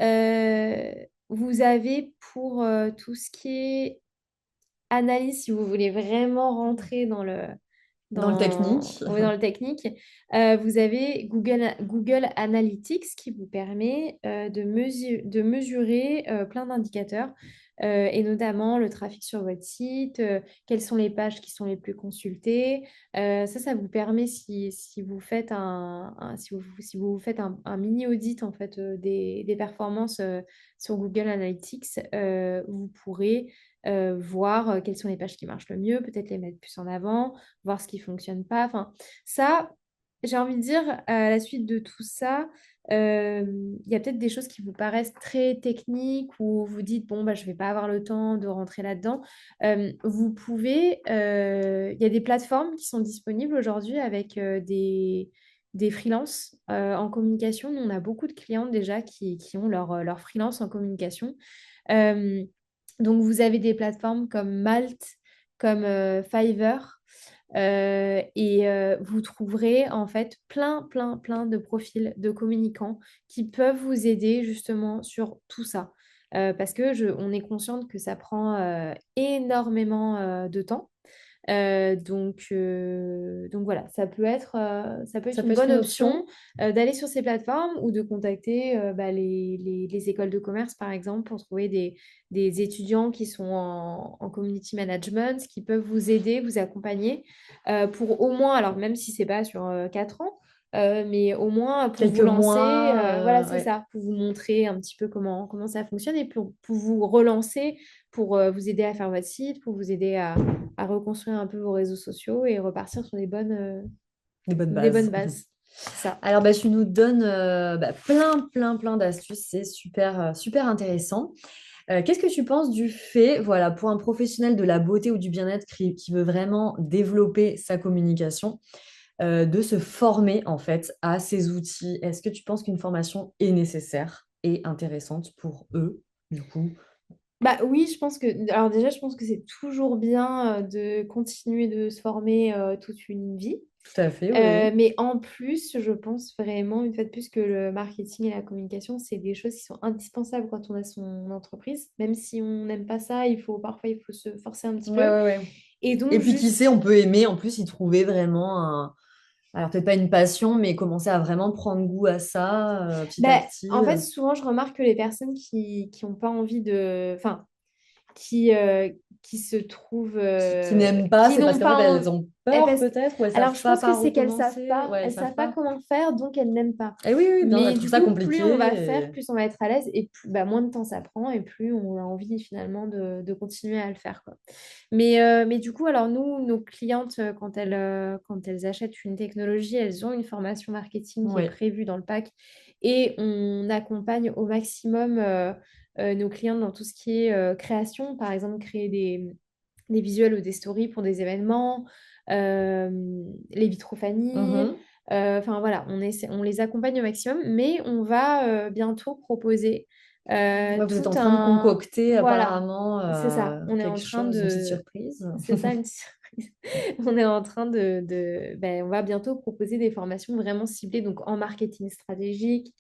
euh, vous avez pour tout ce qui est analyse, si vous voulez vraiment rentrer Dans le technique. oui, dans le technique, vous avez Google Analytics qui vous permet de mesurer plein d'indicateurs et notamment le trafic sur votre site, quelles sont les pages qui sont les plus consultées. Ça vous permet si vous faites si vous faites un mini audit en fait des performances sur Google Analytics, vous pourrez voir quelles sont les pages qui marchent le mieux, peut-être les mettre plus en avant, voir ce qui fonctionne pas. Enfin, ça, j'ai envie de dire, à la suite de tout ça, il y a peut-être des choses qui vous paraissent très techniques ou vous dites, bon, bah, je ne vais pas avoir le temps de rentrer là-dedans. Vous pouvez, il y a des plateformes qui sont disponibles aujourd'hui avec des freelances en communication. Nous, on a beaucoup de clients déjà qui ont leur freelance en communication. Euh, donc, vous avez des plateformes comme Malte, comme Fiverr. Vous trouverez en fait plein de profils de communicants qui peuvent vous aider justement sur tout ça. Parce que on est consciente que ça prend énormément de temps. Donc voilà, ça peut être Ça une peut être bonne une option option. d'aller sur ces plateformes ou de contacter les écoles de commerce, par exemple, pour trouver des étudiants qui sont en community management, qui peuvent vous aider, vous accompagner pour au moins, alors même si c'est pas sur 4 ans, mais au moins pour Quelques vous lancer, mois, voilà, c'est ouais. ça, pour vous montrer un petit peu comment ça fonctionne et pour vous relancer, pour vous aider à faire votre site, pour vous aider à reconstruire un peu vos réseaux sociaux et repartir sur Des bonnes des bonnes bases. bases. C'est ça. Alors, bah, tu nous donnes plein d'astuces. C'est super, super intéressant. Qu'est-ce que tu penses du fait, voilà, pour un professionnel de la beauté ou du bien-être qui veut vraiment développer sa communication, de se former en fait à ces outils? Est-ce que tu penses qu'une formation est nécessaire et intéressante pour eux, du coup? Bah oui, je pense que, alors déjà, je pense que c'est toujours bien de continuer de se former toute une vie. Tout à fait, oui, oui. Mais en plus, je pense vraiment, une fois de plus, que le marketing et la communication, c'est des choses qui sont indispensables quand on a son entreprise. Même si on n'aime pas ça, parfois, il faut se forcer un petit Ouais, peu. ouais, ouais. Et Et donc, puis qui sait, on juste, peut aimer en plus y trouver vraiment alors peut-être pas une passion, mais commencer à vraiment prendre goût à ça petit à ben, petit. en fait, souvent, je remarque que les personnes qui n'ont pas envie de... Enfin, qui se trouvent... Qui n'aiment pas, qui c'est parce n'ont qu'en fait pas elles envie... ont peur Parce... peut-être, ou elles Alors, savent je pas pense que par où c'est qu'elles savent commencer. pas. Ouais, elles Elles savent savent pas pas. comment faire, donc elles n'aiment pas. Et oui, oui, bien, Mais elles trouvent du ça coup, plus on va compliqué. faire, plus on va être à l'aise et plus, bah, moins de temps ça prend et plus on a envie finalement de continuer à le faire, quoi. Mais du coup, alors nous, nos clientes, quand elles achètent une technologie, elles ont une formation marketing qui est Oui. prévue dans le pack et on accompagne au maximum nos clientes dans tout ce qui est création, par exemple, créer des visuels ou des stories pour des événements, euh, les vitrofanies. Mhm. Enfin voilà, on les accompagne au maximum, mais on va bientôt proposer Ouais, vous êtes tout en train de un... concocter Voilà, apparemment c'est ça. On est en quelque train chose, une petite de... surprise. C'est ça, une surprise. On est en train on va bientôt proposer des formations vraiment ciblées, donc en marketing stratégique,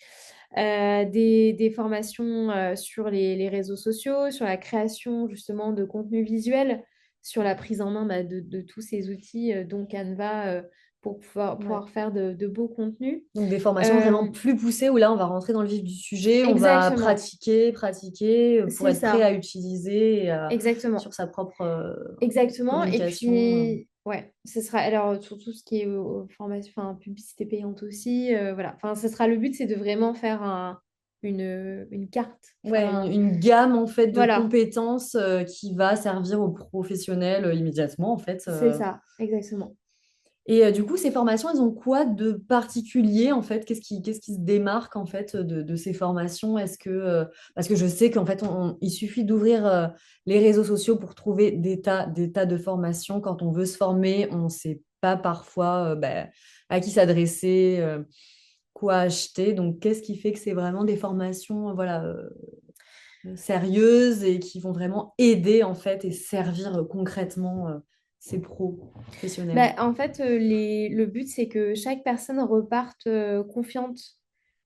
des formations sur les réseaux sociaux, sur la création justement de contenu visuel, sur la prise en main de tous ces outils, dont Canva, pour Ouais. pouvoir faire de beaux contenus. Donc des formations vraiment Euh, plus poussées où là on va rentrer dans le vif du sujet, on va exactement, pratiquer pour c'est être prêt ça, à utiliser sur exactement. sa propre Exactement. Et communication. puis, ouais, ce sera alors sur tout ce qui est formation, enfin, publicité payante aussi. Voilà. Enfin, ce sera le but, c'est de vraiment faire une carte. Ouais, Enfin, une gamme en fait de voilà, compétences qui va servir aux professionnels immédiatement en fait. c'est ça, exactement. Et du coup, ces formations, elles ont quoi de particulier en fait? Qu'est-ce qui se démarque en fait de ces formations? Est-ce que parce que je sais qu'en fait, il suffit d'ouvrir les réseaux sociaux pour trouver des tas de formations. Quand on veut se former, on ne sait pas parfois à qui s'adresser, quoi acheter. Donc, qu'est-ce qui fait que c'est vraiment des formations voilà, sérieuses et qui vont vraiment aider en fait et servir concrètement ces professionnels? Bah, en fait, le but, c'est que chaque personne reparte confiante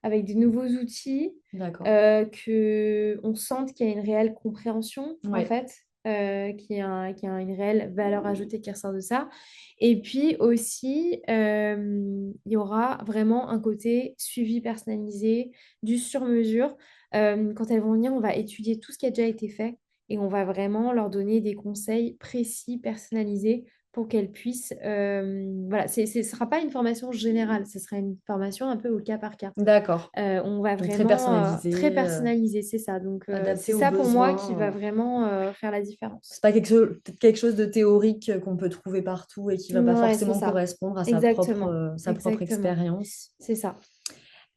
avec des nouveaux outils, D'accord. que on sente qu'il y a une réelle compréhension, en Ouais. fait, qu'il y a une réelle valeur ajoutée qui ressort de ça. Et puis aussi, il y aura vraiment un côté suivi personnalisé, du sur-mesure. Quand elles vont venir, on va étudier tout ce qui a déjà été fait et on va vraiment leur donner des conseils précis, personnalisés pour qu'elle puisse... voilà, ce ne sera pas une formation générale, ce sera une formation un peu au cas par cas. D'accord. On va Donc, très vraiment très personnalisé, personnaliser, c'est ça. Donc, adapté c'est aux ça pour moi qui va besoins. vraiment faire la différence. C'est pas quelque chose de théorique qu'on peut trouver partout et qui va pas Ouais, c'est forcément ça. correspondre à Exactement. sa propre Exactement. expérience. C'est ça.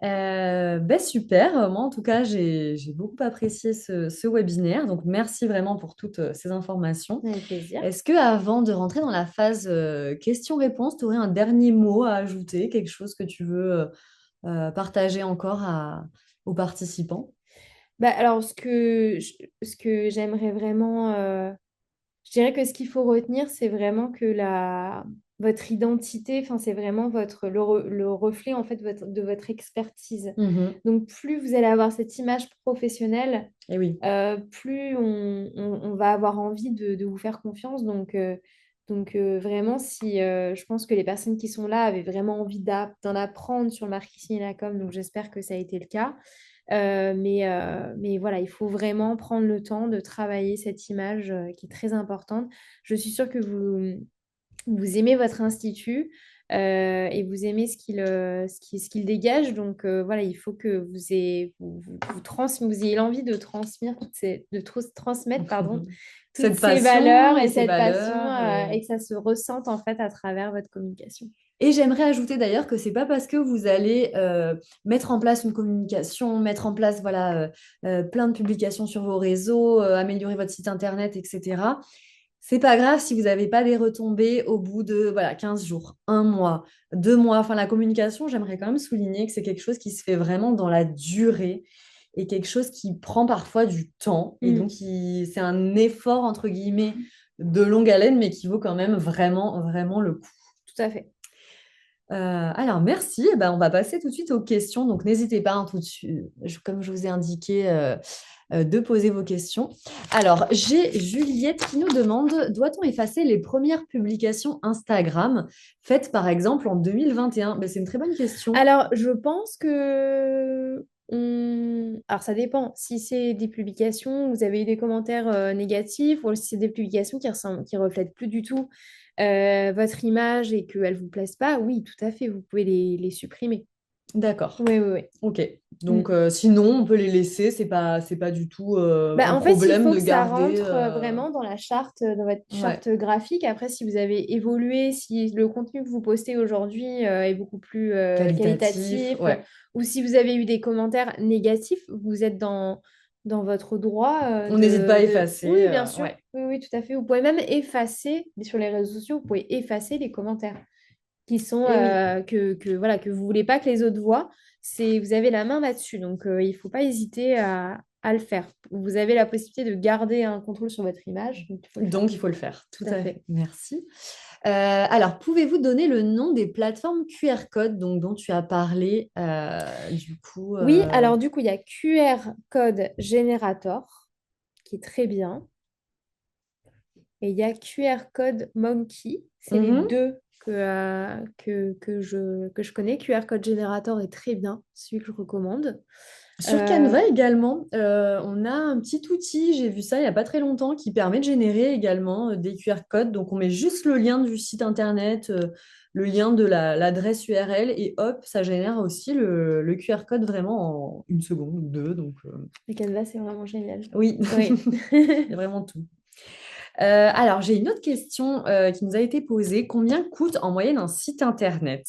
Ben super, moi en tout cas j'ai beaucoup apprécié ce webinaire, donc merci vraiment pour toutes ces informations. Avec plaisir. Est-ce que avant de rentrer dans la phase questions-réponses, tu aurais un dernier mot à ajouter, quelque chose que tu veux partager encore aux participants? Bah, alors, ce que j'aimerais vraiment, je dirais que ce qu'il faut retenir, c'est vraiment que votre identité, enfin, c'est vraiment le reflet en fait de votre expertise. Mhm. Donc, plus vous allez avoir cette image professionnelle, Eh oui, plus on va avoir envie de vous faire confiance. Donc, vraiment, si je pense que les personnes qui sont là avaient vraiment envie d'en apprendre sur le marketing et la com, donc j'espère que ça a été le cas. Mais voilà, il faut vraiment prendre le temps de travailler cette image qui est très importante. Je suis sûre que vous aimez votre institut et vous aimez ce qu'il dégage. Donc voilà, il faut que vous ayez l'envie de transmettre, transmettre pardon, toutes cette ces valeurs passion et et ces cette passion valeurs. et que ça se ressente en fait à travers votre communication. Et j'aimerais ajouter d'ailleurs que c'est pas parce que vous allez mettre en place une communication, mettre en place voilà, plein de publications sur vos réseaux, améliorer votre site internet, etc. C'est pas grave si vous n'avez pas des retombées au bout de voilà, 15 jours, un mois, 2 mois. Enfin, la communication, j'aimerais quand même souligner que c'est quelque chose qui se fait vraiment dans la durée et quelque chose qui prend parfois du temps. Et donc, Mm, c'est un effort, entre guillemets, de longue haleine, mais qui vaut quand même vraiment, vraiment le coup. tout à fait. Alors, merci. Eh ben, on va passer tout de suite aux questions. Donc, n'hésitez pas, hein, tout de suite, comme je vous ai indiqué, de poser vos questions. Alors, j'ai Juliette qui nous demande, doit-on effacer les premières publications Instagram faites, par exemple, en 2021? Ben, c'est une très bonne question. Alors, je pense que... Alors, ça dépend. Si c'est des publications, où vous avez eu des commentaires négatifs, ou si c'est des publications qui reflètent plus du tout votre image et qu'elles ne vous plaisent pas, oui, tout à fait, vous pouvez les supprimer. D'accord. Oui, oui, oui. Ok. Mm. Donc, sinon, on peut les laisser. C'est pas du tout Bah, un en fait, il problème faut de que ça garder. rentre vraiment dans la charte, dans votre Ouais, charte graphique. Après, si vous avez évolué, si le contenu que vous postez aujourd'hui est beaucoup plus qualitatif. qualitatif, Ouais. ou si vous avez eu des commentaires négatifs, vous êtes dans votre droit On n'hésite pas à Oui, effacer. bien sûr. Ouais. Oui, oui, tout à fait. Vous pouvez même effacer, sur les réseaux sociaux, vous pouvez effacer les commentaires qui sont Et oui. voilà, que vous voulez pas que les autres voient. Vous avez la main là-dessus, donc il faut pas hésiter à le faire. Vous avez la possibilité de garder un contrôle sur votre image, donc il faut le faire. Donc, il faut le faire. Tout Tout à à fait. fait. Merci. Alors, pouvez-vous donner le nom des plateformes QR code donc, dont tu as parlé du coup Oui, alors du coup, il y a QR Code Generator, qui est très bien, et il y a QR Code Monkey. C'est les mhm. deux que je connais. QR Code Generator est très bien, celui que je recommande. Sur Euh, Canva également, on a un petit outil, j'ai vu ça il n'y a pas très longtemps, qui permet de générer également des QR codes. Donc, on met juste le lien du site internet, le lien de l'adresse URL, et hop, ça génère aussi le QR code vraiment en une seconde ou deux. Donc, le Canva, c'est vraiment génial. oui, Oui. il y a vraiment tout. Alors, j'ai une autre question qui nous a été posée. Combien coûte en moyenne un site internet?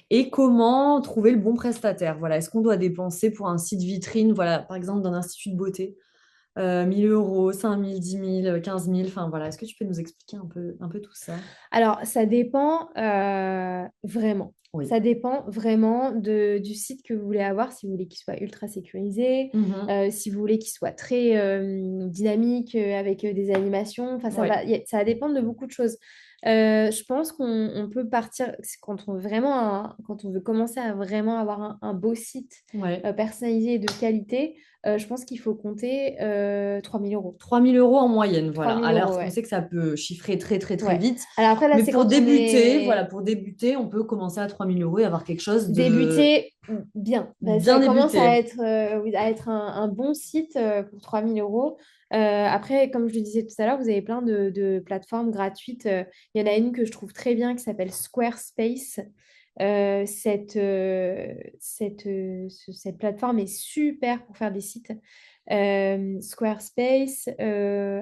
Et comment trouver le bon prestataire? Voilà, est-ce qu'on doit dépenser pour un site vitrine, voilà, par exemple d'un institut de beauté, 1000 euros, 5000, 10 000, 15 000, enfin voilà, est-ce que tu peux nous expliquer un peu tout ça? Alors, ça dépend vraiment. Oui. Ça dépend vraiment du site que vous voulez avoir, si vous voulez qu'il soit ultra sécurisé, Mhm. si vous voulez qu'il soit très dynamique avec des animations. Enfin, Ouais. ça va dépendre de beaucoup de choses. Je pense qu'on peut partir, quand on veut commencer à vraiment avoir un beau site Ouais. personnalisé et de qualité, je pense qu'il faut compter 3 000 euros. 3 000 € en moyenne, 3 voilà. 000 Alors, euros, on ouais. sait que ça peut chiffrer très, très, très Ouais. vite. Alors après, là, Mais c'est pour quand on débuter, voilà, est pour débuter, on peut commencer à 3 000 € et avoir quelque chose de débuté bien. bien Ça commence débuté. oui, à être un bon site pour 3 000 euros. Après, comme je le disais tout à l'heure, vous avez plein de plateformes gratuites. Il y en a une que je trouve très bien qui s'appelle Squarespace. Cette plateforme est super pour faire des sites. Squarespace.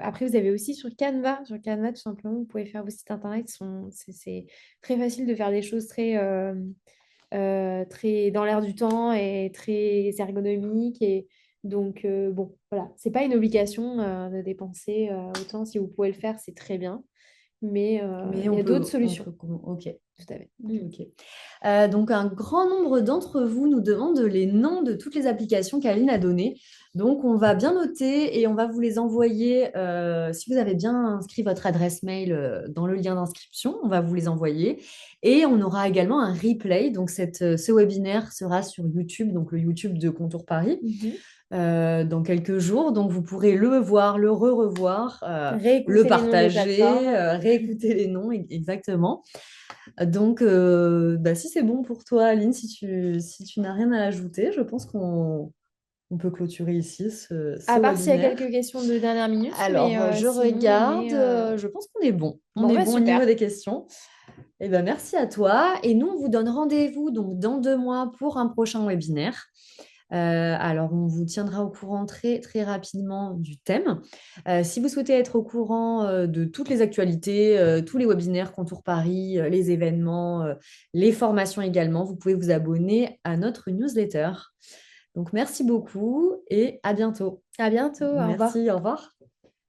Après, vous avez aussi sur Canva. Sur Canva, tout simplement, vous pouvez faire vos sites internet. C'est très facile de faire des choses très dans l'air du temps et très ergonomiques. Et donc, bon, voilà, c'est pas une obligation de dépenser autant. Si vous pouvez le faire, c'est très bien. Mais Mais il y a d'autres solutions. ok. Tout à fait. Ok. Donc, un grand nombre d'entre vous nous demandent les noms de toutes les applications qu'Aline a données. Donc, on va bien noter et on va vous les envoyer. Si vous avez bien inscrit votre adresse mail dans le lien d'inscription, on va vous les envoyer. Et on aura également un replay. Donc, ce webinaire sera sur YouTube, donc le YouTube de Contour Paris, Mhm. dans quelques jours. Donc, vous pourrez le voir, le re-revoir, le Réécouter les noms des partager, plateformes. réécouter les noms, exactement. Donc, bah, si c'est bon pour toi, Aline, si tu n'as rien à ajouter, je pense qu'on peut clôturer ici ce À part s'il y a quelques webinaire. questions de dernière minute, mais Alors, je sinon, on regarde, est... je pense qu'on est bon. On Bon, est bah bon au niveau super. des questions. Eh ben, merci à toi. Et nous, on vous donne rendez-vous donc dans 2 mois pour un prochain webinaire. Alors, on vous tiendra au courant très, très rapidement du thème. Si vous souhaitez être au courant de toutes les actualités, tous les webinaires Contour Paris, les événements, les formations également, vous pouvez vous abonner à notre newsletter. Donc, merci beaucoup et à bientôt. À bientôt. Au revoir. Merci, au revoir.